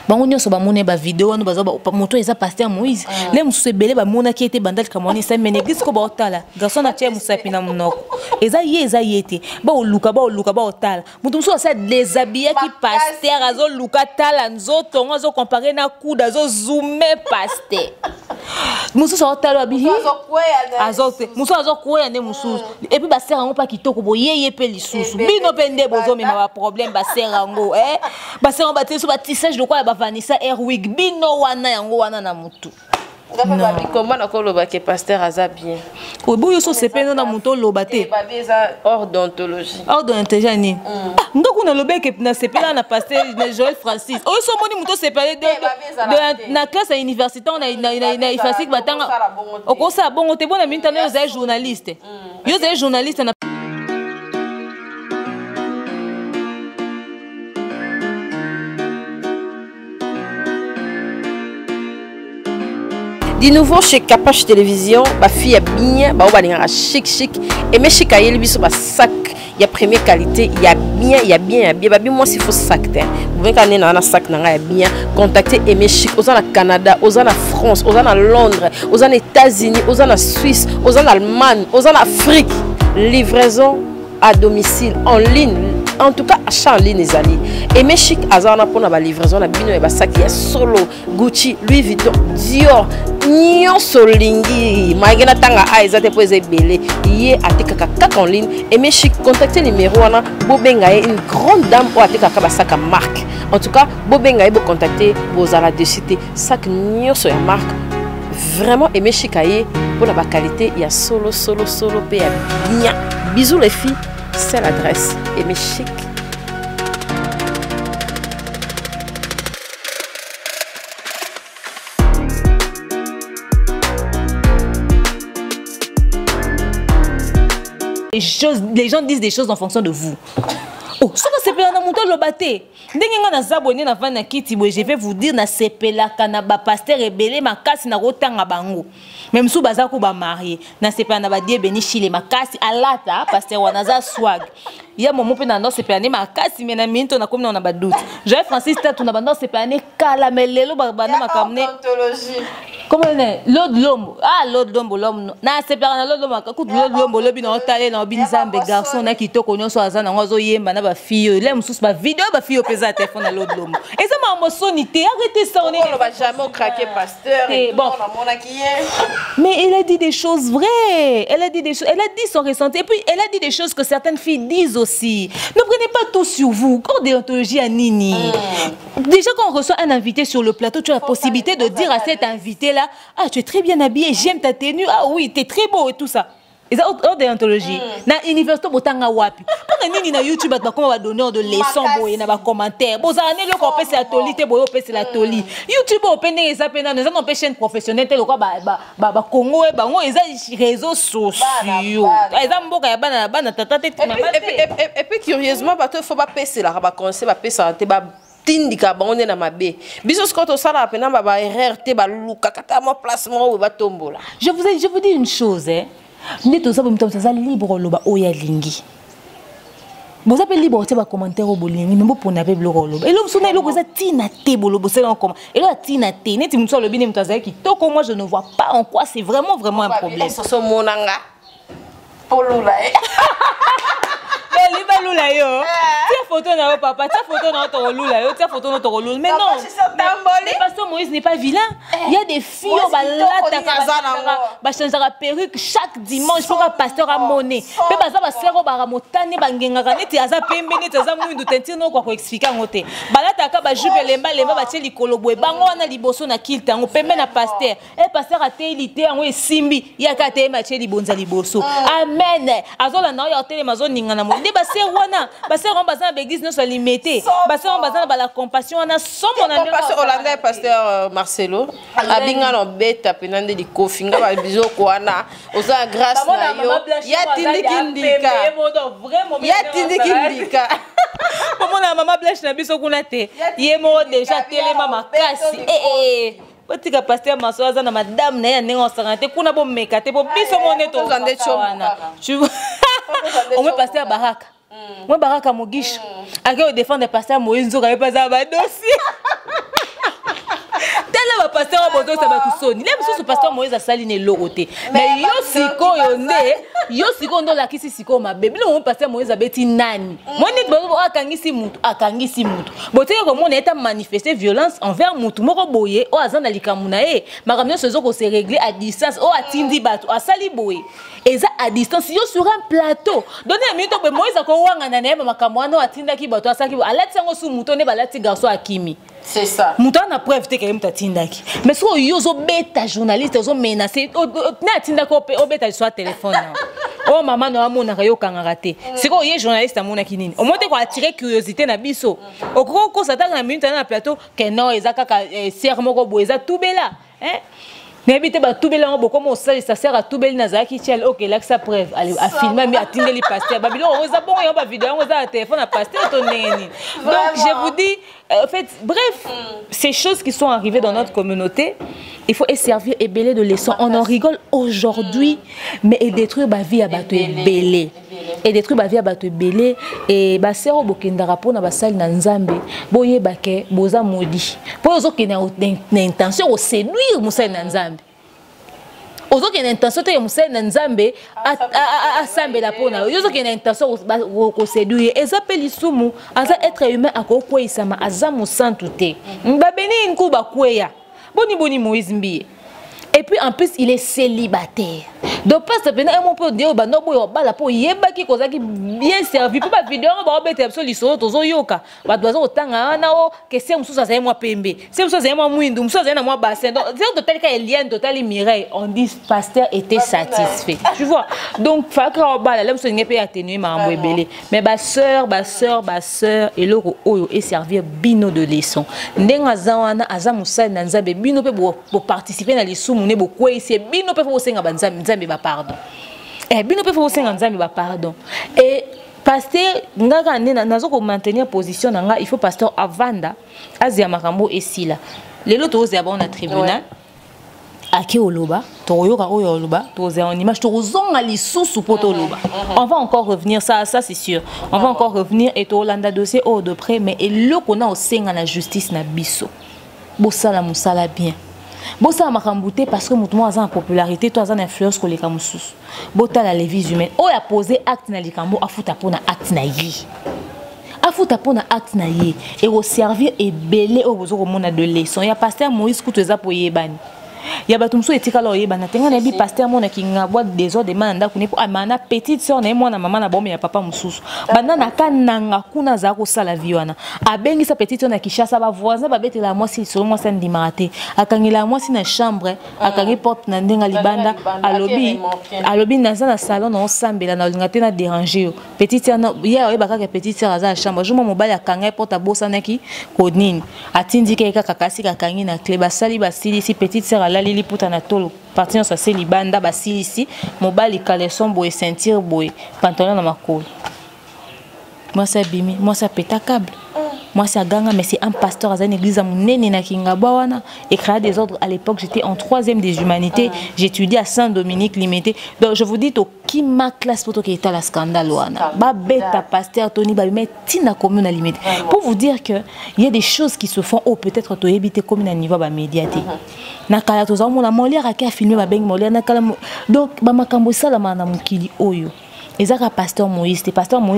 Bango nyoso ba mone ba vidéo wana baza ba moto eza pasteur Moïse le musu ebele ba mona ki ete bandal kamoni sa mene église ko ba otala garçon na tie musapi na monoko eza yete ba oluka ba otala mutu musu asa déshabillé ki pasteur azo luka tala nzoto ngo zo comparer na kuda zo zoomer pasteur musu so otala bi azote musu azo koya ne musu et puis ba sera ngo pa kitoko bo yeye pe lisusu bino pende bozo me ba problème ba sera ngo ba sera ba teso ba tissage de quoi ba Vanessa Erwig bino wana yango wana na mutu comment na ko loba ke pasteur aza bien o boyo so sepeno na mutu loba te hors d'ontologie ni ndoko na lobe ke na sepela na pasteur Joël Francis o so moni mutu sepelé de na classe à université on a ifasik batanga o ko sa bongo te bona minta na yo journaliste yo journaliste na de nouveau chez Capache Télévision, ma fille est bien, bah on va chic et mes chic aïe biso ba sac, il y a première qualité, il y a bien, bah moi s'il faut sac te. Vous voyez qu'on est dans un sac na bien, contactez Aimé Chic, aux en Canada, aux en France, aux en Londres, aux en États-Unis, aux en Suisse, aux en Allemagne, aux en Afrique. Livraison à domicile en ligne. En tout cas, achat en ligne les alliés. Aimé Chic azana pour la livraison na bino e ba sac ya solo Gucci, Louis Vuitton, Dior. Nyonso lingi magena tanga aiza te poze belé yé atekaka kaka en ligne Aimé Chic contactez numéro wana bobenga une grande dame ou atekaka ba sac marque. En tout cas, bobenga bo contacter bozala de cité sac nyonso ya marque. Vraiment Aimé Chic aye pour la qualité, il y a solo pe ya bien. Bisous les filles, c'est l'adresse Aimé Chic. Les gens disent des choses en fonction de vous. Oh, ça c'est pas un montant le batté. Ndenge na zabonné na vana kiti bo, je vais vous dire na sepela kana ba pasteur rebelle makasi na rotanga bango. Même sous bazako ba marié, na sepela na ba die beni chile makasi alata pasteur wanaza swag. Il y a mon pe na no sepela ne makasi mais na minto na comme na ba doute. Joël Francis tatu na ba no sepela ne kala melelo ba na makamne. Comment on est l'autre l'homme l'autre l'homme na sepela na l'autre l'homme ka ku l'autre l'homme lobi na otale na binzambe garçon na kitoko nyoso azana ngozo yemba na ba fille les mususu ba vidéo ba fille pesa téléphone à l'autre l'homme et ça m'a sonité arrêtez ça on va jamais craquer pasteur bon mais elle a dit des choses vraies elle a dit son ressenti et puis elle a dit des choses que certaines filles disent aussi. Ne prenez pas tout sur vous. Quand déontologie à Nini déjà quand on reçoit un invité sur le plateau tu as la possibilité de dire à cet invité là tu es très bien habillé, j'aime ta tenue, oui tu es très beau et tout ça. Ils ont hors déontologie. Na université botanga wapi. Pour nini na YouTube ba comment va donner de leçons boye na ba commentaire. Bo za ne le ko pese la toli te boyo pese la toli. YouTube open eza pena nous avons une chaîne professionnelle te ko ba Congo e ba ngo eza réseaux sociaux. Eza mboka ya bana tata te et puis curieusement ba to faut ba pese la ba conseil ba pese te ba tindika ba on est na mabe. Biso ce qu'on sala pena ba erreur te ba luka kata mo placement ou ba tombola. Je vous dis une chose hein. Nous sommes libres loba oya lingi. Vous avez libre de commentaire au bolingi, mais pour n'avoir le rôle. Et l'homme sonne l'homme ça tina té bolo c'est encore. Et là tina té, net il me le bien me qui toko moi je ne vois pas en quoi c'est vraiment un problème. Ça c'est mon anga. Polula. Liba lula yo. Tia photo na papa, tia photo na ton lula yo, tia photo na ton lula. Mais non. Le pasteur Moïse n'est pas vilain. Il y a des filles au balata ba changer perruque chaque dimanche pour un pasteur à monnaie. Pe baza ba sero ba ramotane bangenga kaneti aza pembe neti aza mwindu tentino kwa ko expliquer ngote. Balata ka ba jupe lemba ba tie likolo boye. Bango wana liboso na kilta ngo pembe na pasteur. Et pasteur a téilité ngo esimbi ya ka te ma tie libonza liboso. Amen. Azola na yo tele mazo ninga na mo. Basser wana basser on bazana l'église non soit limité basser on bazana ba la compassion on a somme on a compassion hollandais pasteur Marcelo abinga no beta penande di kofinga ba bizoko wana oza grâce na yo ya tindikindika ya tindikindika comment la maman blanche na biso kuna te yemo déjà telema makasi Potika pasteur Masoaza na madame na ya nengo sangate kuna bo mekate bo biso moneto zande chomana. Tu vois on me pasteur Baraka. Moi Baraka Mogish. Ake o défendre pasteur Moïse Nzoka pas za ba dossier. Tellement pasteur Bodo ça va tout sonner. Même si ce pasteur Moïse a sali ne loroté. Mais yo siko yo siko ndo la kisi siko ma bébé le pasteur Moïse a beti nani. Moi net bo akangisi mutu. Bote ko mon état manifester violence envers mutu moko boye o azana likamuna e. Makamyo sezo ko se régler à distance o atindi bato a sali boye. Eza à distance yo sur un plateau. Donner un minute be Moïse ko wanga na ne makamwa no atinda ki bato asaki alati ngo su muto ne balati garçon akimi. C'est ça. Mouton a preuve te quand tatindaki. Mais si yo zo beta journaliste zo menacer na tinda ko beta sur téléphone. Oh maman no amona yo kangara te. C'est ko ye journaliste amona kinini. Au moins te ko attirer curiosité na biso. Au ko ça na minute na plateau que non ezaka sermo ko boeza tout bela. Hein? N'habite ba tout bela ngo comme ça sert à tout bela nazaki tiel OK là que ça preuve allez à filmer mais attirer les pasteurs babilo on za bon yo ba vidéo on za téléphone à pasteur ton neni. Donc je vous dis en fait bref ces choses qui sont arrivées dans notre communauté il faut servir et belé de leçons on en rigole aujourd'hui mais et détruire ba vie à bato belé et détruire ba vie à bato belé et ba sero bokendara pona ba sali na nzambe boye bake boza modi po zo kena intention au séduire musali na nzambe ozo kena intention te musali na nzambe a sambela pona ozo kena intention ko séduire eza pelisumu aza être humain akoko isama aza musantu te mbabeni nkuba kweya boni Moïse Mbiye. Et puis en plus il est célibataire. Donc pas ça un mon peu dire ba no boyo bala po yeba ki kozaki bien servi pour ba vidéo ba obete absolu so tozo yoka ba dozo otanga na o que c'est mususa za moi pembe c'est mususa za moi mwindu mususa za na moi bassin donc c'est total ka Eliane total Mireille on dit pasteur était satisfait tu vois donc fakra bala là mususa ngepe atténuer ma mbwebele mais ba sœur et loko oyo et servir bino de leçon ndenga za wana aza musali na nzambe bino pe bo participer na lisumu ne bo kwese bino pe fo senga banzambe nzambe ba pardon et bino pe fo senga nzambe ba pardon et pasteur ngaka nena nazo ko maintenir position nanga il faut pasteur avanda azia makambo esila lelo tozo ya bona tribunal aki oloba toyoka oyo oloba tozo en image tozonga lisusu poto oloba on va encore revenir ça c'est sûr on va encore revenir et to landa dossier au de près mais eloko na osenga na justice na biso bosala musala bien bosa makambouté parce que mutumo aza en popularité toi aza en influence ko leka mususu bota la lévis humaine o ya poser acte na likambo afuta pona acte na yi afuta pona acte na yi et au servir et belé au bozo ko mona de leçon ya pasteur Moïse kutu eza po yebani ya batumso etika lo yeba na tenga na bi pasteur mona kinga boîte des ordres demanda kuni po amana petite sœur na mwana mama na bombe ya papa mususu banda na kananga kuna za ko sala viwana abengi sa petite sœur na Kishasa ba voisin ba betela moi si sur moi ça ndimaraté akangela moi si na chambre akangi porte na ndenga libanda alobi na za na salon na osambela na lingate na déranger petite sœur na ya yeba ka petite sœur za chambre jomo mobali akanga porte bosa naki ko nini atindi ke kaka kasi kakangi na clé basali basili si petite sœur alali liputa na tolo partir ça c'est libanda basili ici mobali caleçon boy ceinture boy pantalon na makolo moi ça bimi moi ça pète câble moi c'est ganga mais c'est un pasteur à une église à Munene na Kingabawana et créé des ordres à l'époque j'étais en 3e des humanités j'étudiais à Saint-Dominique limité donc je vous dis to qui ma classe photo qui était la scandale wana ba beta pasteur Tony ba mais tina commune limité pour vous dire que il y a des choses qui se font ou peut-être to éviter comme na niveau ba médiaté na kala to za mona Molière a filmé ba beng Molière na kala donc ba makambo sala na mukili oyo. Et ça, pasteur Moïse,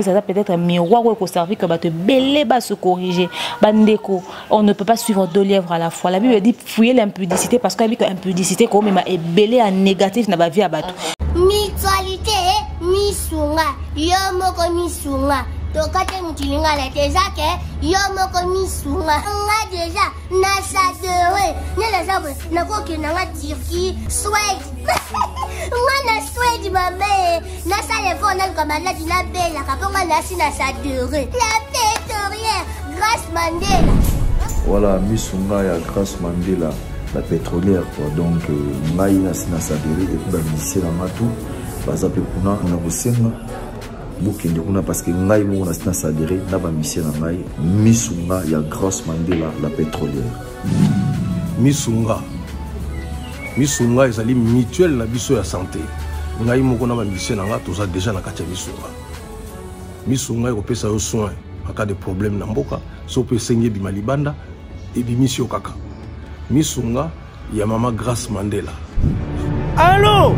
ça peut-être un miroir où il servir que te belé va se corriger. Bandeko, on ne peut pas suivre 2 lièvres à la fois. La Bible dit fouiller l'impudicité parce qu'il y a l'impudicité comme il est belé en négatif dans la vie à bateau. Mutualité, misunga, yomoko misunga. Tokate mutilinga la tezake, yomoko misunga. Nga déjà, nasadere, nela zabre, nakoki nanga Turquie, Suède. Nga na Suède mame, nasa levo na kamaladi na bela, kaponga nasi nasadere. La pétrolière, Grâce Mandela. Voilà, misunga ya Grâce Mandela, la pétrolière quoi. Donc ngai nasi nasadere et puis ba lycée na matu, bazape kuna na bosenga. Bukende kuna parce que ngai mo na sina sadere na ba mission na ngai misunga ya Grâce Mandela la pétrolière misunga ezali mutuelle na biso ya santé ngai mo na ba mission na nga toza déjà na kati ya misunga ekopesa yo soin en cas de problème na mboka so pe sengi bi malibanda et bi mission kaka misunga ya mama Grâce Mandela. Allô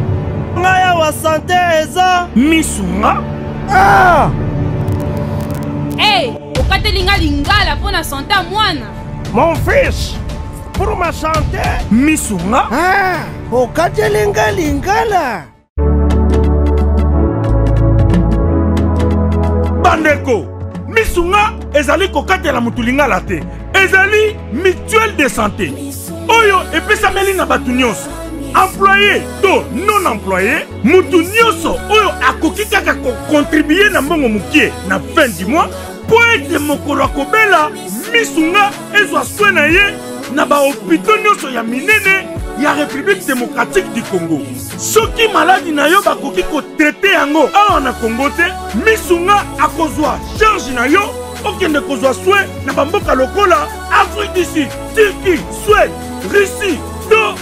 ngaya wa santé eza misunga. Ah! Hey, okatelinga lingala pour la santé à mwana. Mon fils, pour ma santé, misunga. Ah, okatelinga lingala. Bandeko, misunga ezali kokatela mutulingala te. Ezali mutuelle de santé. Oyo epesa melinga batu nyonso. Employé to non employé mutu nyoso oyo akoki kaka contribuer na mbongo mukie na fin du mois po ete mokolo akobela misunga ezwa soin na ye na ba hôpitaux nyoso ya minene ya République démocratique du Congo. Soki maladi na yo bakoki ko traiter yango awa na Congo te misunga akozwa charge na yo okende kozwa soin na bamboka lokola Afrique du Sud, Turquie, Suède, Russie, to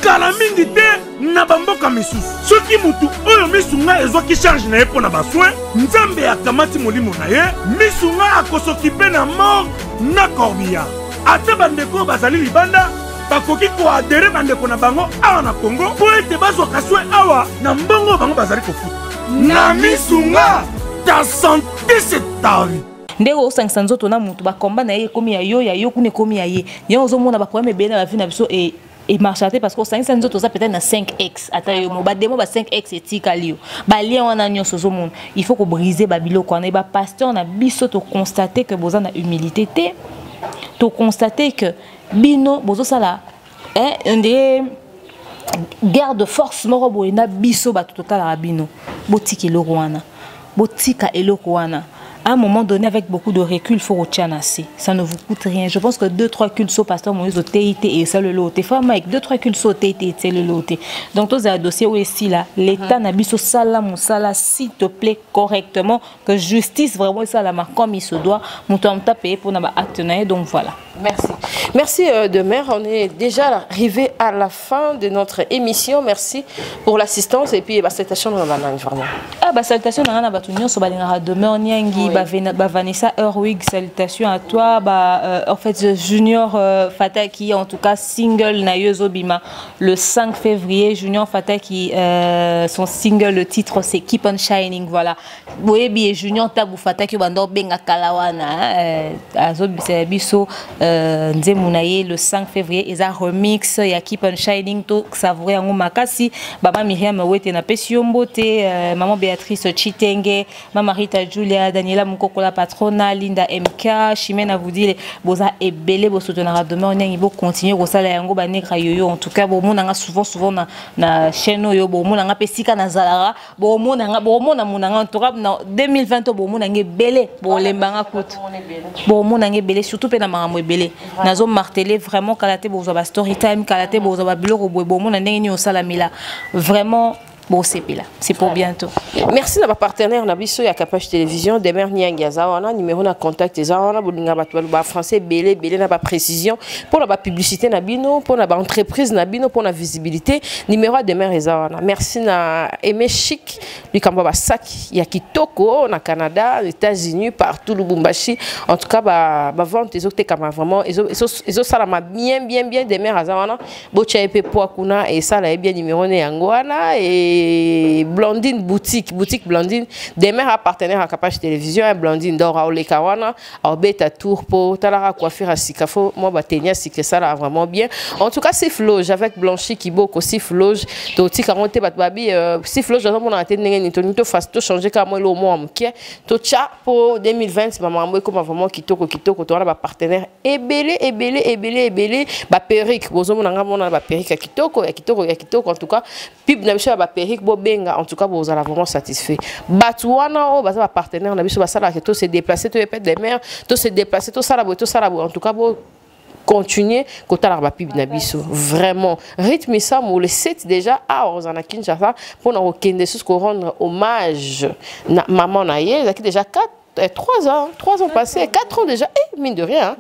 kala mingi te na bamboka misusu soki mutu oyo misunga ezwaki charge na ye mpo na basoin nzambe akamati molimo na ye misunga akosokipe na mort na corbillard ata bandeko bazali libanda bakoki koadere bandeko na bango awa na Congo mpo ete bazwaka soin awa na mbongo bango bazali kofuta na misunga ta santé c'est ta vie. Ndeko osangisa nzoto na mutu bakomba na ye komi ya yo kune komi ya ye yo ozomona ba problème ebele na vie na biso et marchaté parce que ça nous autres peut-être na 5x ata yo ba demo ba 5x etika lio ba lien wana nyonso zo monde il faut ko briser ba biloko na ba pasteur na biso to constater que boza na humilité te to constater que bino bozo sala des guerre de force moko boye na biso ba total rabino botika eloko wana à un moment donné, avec beaucoup de recul, il faut retirer. Ça ne vous coûte rien. Je pense que 2-3 cultes au pasteur Moïse au TIT et ça le loté. Femme avec 2-3 cultes au TIT et c'est le loté. Donc, tous les dossiers où ici là, l'État n'a pas salam sala s'il te plaît correctement que justice vraiment ça la marque comme il se doit. Mon temps payer pour n'avoir actionné. Donc voilà. Merci. Merci de mère. On est déjà arrivé à la fin de notre émission. Merci pour l'assistance et puis salutation dans la langue vraiment. Ah bah salutation dans la batunion sur balinga demeure nyangi Vanessa Erwig, salutations à toi. En fait, Junior Fataki, en tout cas, single Nayozo Bima, le 5 février. Junior Fataki, son single, le titre c'est Keep on Shining. Voilà. Boebi et Junior Tabou Fataki, Bando Benga Kalawana, Azobi Biso, Nzemounaye, le 5 février. Ils ont remix, il y a Keep on Shining, tout savourer en Makasi. Baba Myriam Wete na Pesiombote, Maman Béatrice Chitenge, Maman Rita Julia, Daniela Mukokola Patrona, Linda MK, Chimène Avoudile, Boza et Belé, Bosotonara demain, on y a continuer au salaire yango banegra yoyo. En tout cas, bon, on a souvent na chaîne yo, bon, on a pesika na zalara, bon, on a en tout cas, 2020, bon, on a belé, bon, les banga coûte, bon, on a belé, surtout pe na maramwe belé. Nazo martelé vraiment kalate boza story time, kalate boza bureau, bon, on a n'engi au salamila, vraiment. Bon, c'est là, c'est pour bientôt. Merci à ma partenaire Nabiso ya Kapach Télévision, Demer Nyangaza, on a numéro de contact des on a bolinga ba français belé na ba précision pour la publicité nabino, pour la entreprise nabino, pour la visibilité, numéro de Demer Ezawana. Merci na Aimé Chic, du Kambaba Sak, ya Kitoko, na Canada, aux États-Unis, partout Lubumbashi. En tout cas ba vente les autres comme vraiment ils ça la bien Demer Ezawana, bocha epé poakuna et ça la bien numéro ne yangwana et Blondine boutique Blondine demain à partenaire à Kapach Télévision un Blondine d'or au Lekawana au beta tour pour talara coiffure à Sikafo moi batenia c'est que ça là vraiment bien en tout cas c'est Floge avec Blanchi qui boko aussi Floge toti karonte batbabi si Floge dans mon antenne ni to fast to changer comme le mot amké to cha pour 2020 maman moi comme vraiment kitoko to la partenaire et belé ba perruque bozo monanga mona ba perruque kitoko en tout cas pib na biso ba perruque bobenga en tout cas vous allez vraiment satisfait batouana o baza partenaire na biso basala que tout se déplacer tout epet des mers tout se déplacer tout ça en tout cas bon continuer côté la pib na biso vraiment rythme ça mo le 7 déjà à Ozana Kinshasa pour nous rendre hommage na maman na yé qui déjà 3 ans passés, 4 ans déjà, mine de rien.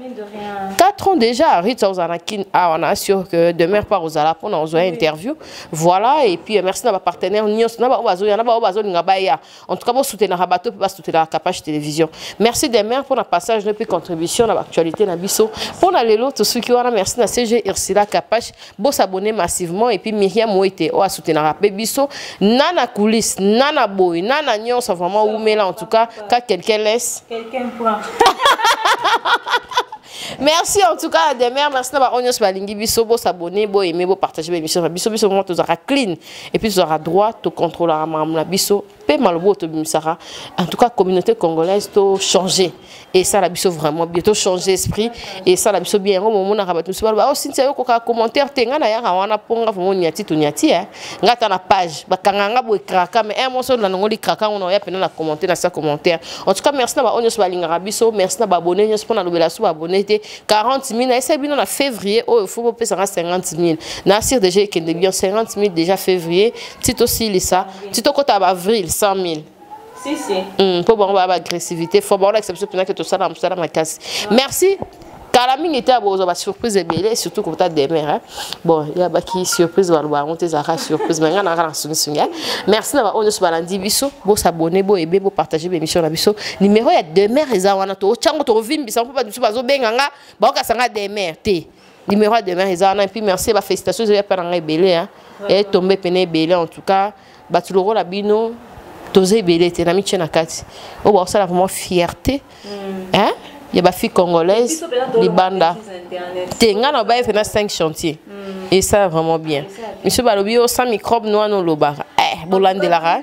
4 ans déjà, Rita Ozanakin, on assure que demain par Ozala pour nous une interview. Voilà, et puis merci à ma partenaire Nios, en tout cas, vous soutenez la bateau, vous soutenez la Kapach Télévision. Merci demain pour la passage de contribution à l'actualité na biso. Pour la lelo, tous ceux qui ont merci à CG Ursula Kapach, vous s'abonner massivement, et puis Myriam Wete, on a soutenu la biso, nana coulisses, nana boy, nana Nios, vraiment, ou là en tout cas, quand quelqu'un laisse. Quelqu'un prend. Merci en tout cas demain merci d'avoir onios balingi biso bo s'abonner bo aimer bo partager l'émission biso vraiment tous aura clean et puis tous aura droit to contrôler la biso pe malbo to bimisara en tout cas communauté congolaise to changer et ça la biso vraiment bientôt changer esprit et ça la biso bien au moment na rabatu so ba aussi ntia ko ka commentaire tenga na ya wana ponga fo nyati to nyati ngata na page bakanga bo kraka mais un morceau na ngoli kraka on ya pena na commenter na sa commentaire en tout cas merci d'avoir onios balinga biso merci d'avoir abonné nyos pour na lobela so abonné 40 000, et bien en février, il faut payer 50 000. Nassir déjà qu'il y a 50 000 déjà février, c'est aussi ça. C'est au côté avril 100 000. Si. Pour avoir l'agressivité, il faut avoir l'exception que tout ça dans ma casse. Merci. Calamine était à la surprise de Bélé, surtout quand tu as des mères. Bon, il y a une surprise, on te surprise. Merci d'avoir honneur sur la division. Vous s'abonner, vous aimer, vous partager l'émission. Numéro il y a deux mères, ils ont un autre. Tiens, on vit, mais ça ne peut pas du tout. Des mères. Numéro de mères, ils ont un. Et puis merci, félicitations, je vais faire un Bélé. Et tomber peine Bélé en tout cas. Batuloro la bino, tosé Bélé, t'es l'ami Tchenakati. Oh, ça a vraiment fierté. Hein? Il y a des filles congolaises, les bandas. Il y a 5 chantiers. Et ça, vraiment bien. Monsieur Balobio, 100 microbes, nous, nous, lobar. Bolande Lara.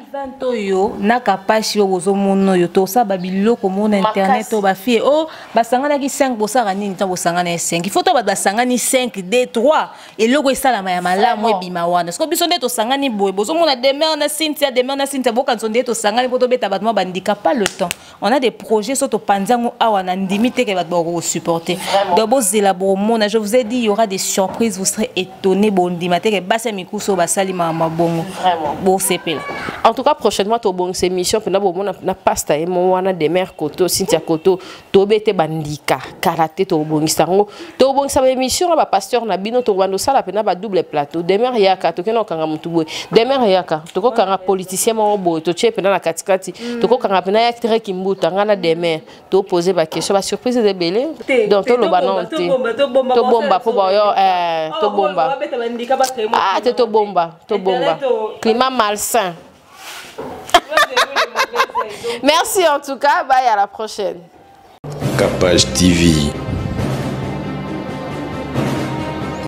Na Kapach yo bozo mono yo to sa babilo comme internet to ba fie oh basangana ki 5 bosara nini ta bosangana 5 il faut to basangani 5 D3 et logo esala ma malamu ebima wana parce que biso nde to sangani boye bozo mona demain na Cynthia boka nzonde to sangani poto beta batma bandika pas le temps on a des projets soto panzango awa na ndimite ke batba ko supporter donc bozela bo mona je vous ai dit il y aura des surprises vous serez étonnés bon ndimate ke basa mikuso basali ma bongo bon c'est sepela. En tout cas, prochainement, tu as une émission pour na pasta et moi de mère Koto, Cynthia Koto, Tobete Bandika, karaté, tu as une émission, ba pasteur na bino, tu as ça la pena ba double plateau. Demain yaka, tu kena kanga mutubo. Demain yaka, tu ko kanga politicien mo tu che pena na katikati, tu ko kanga pena acteur kimbuta ngana demain, tu poser ba question, ba surprise de belé. Donc to lo banon te. To bomba po ba yo to bomba. Ah, to bomba, to bomba. Climat malsain. Merci en tout cas, bye à la prochaine. Capage TV.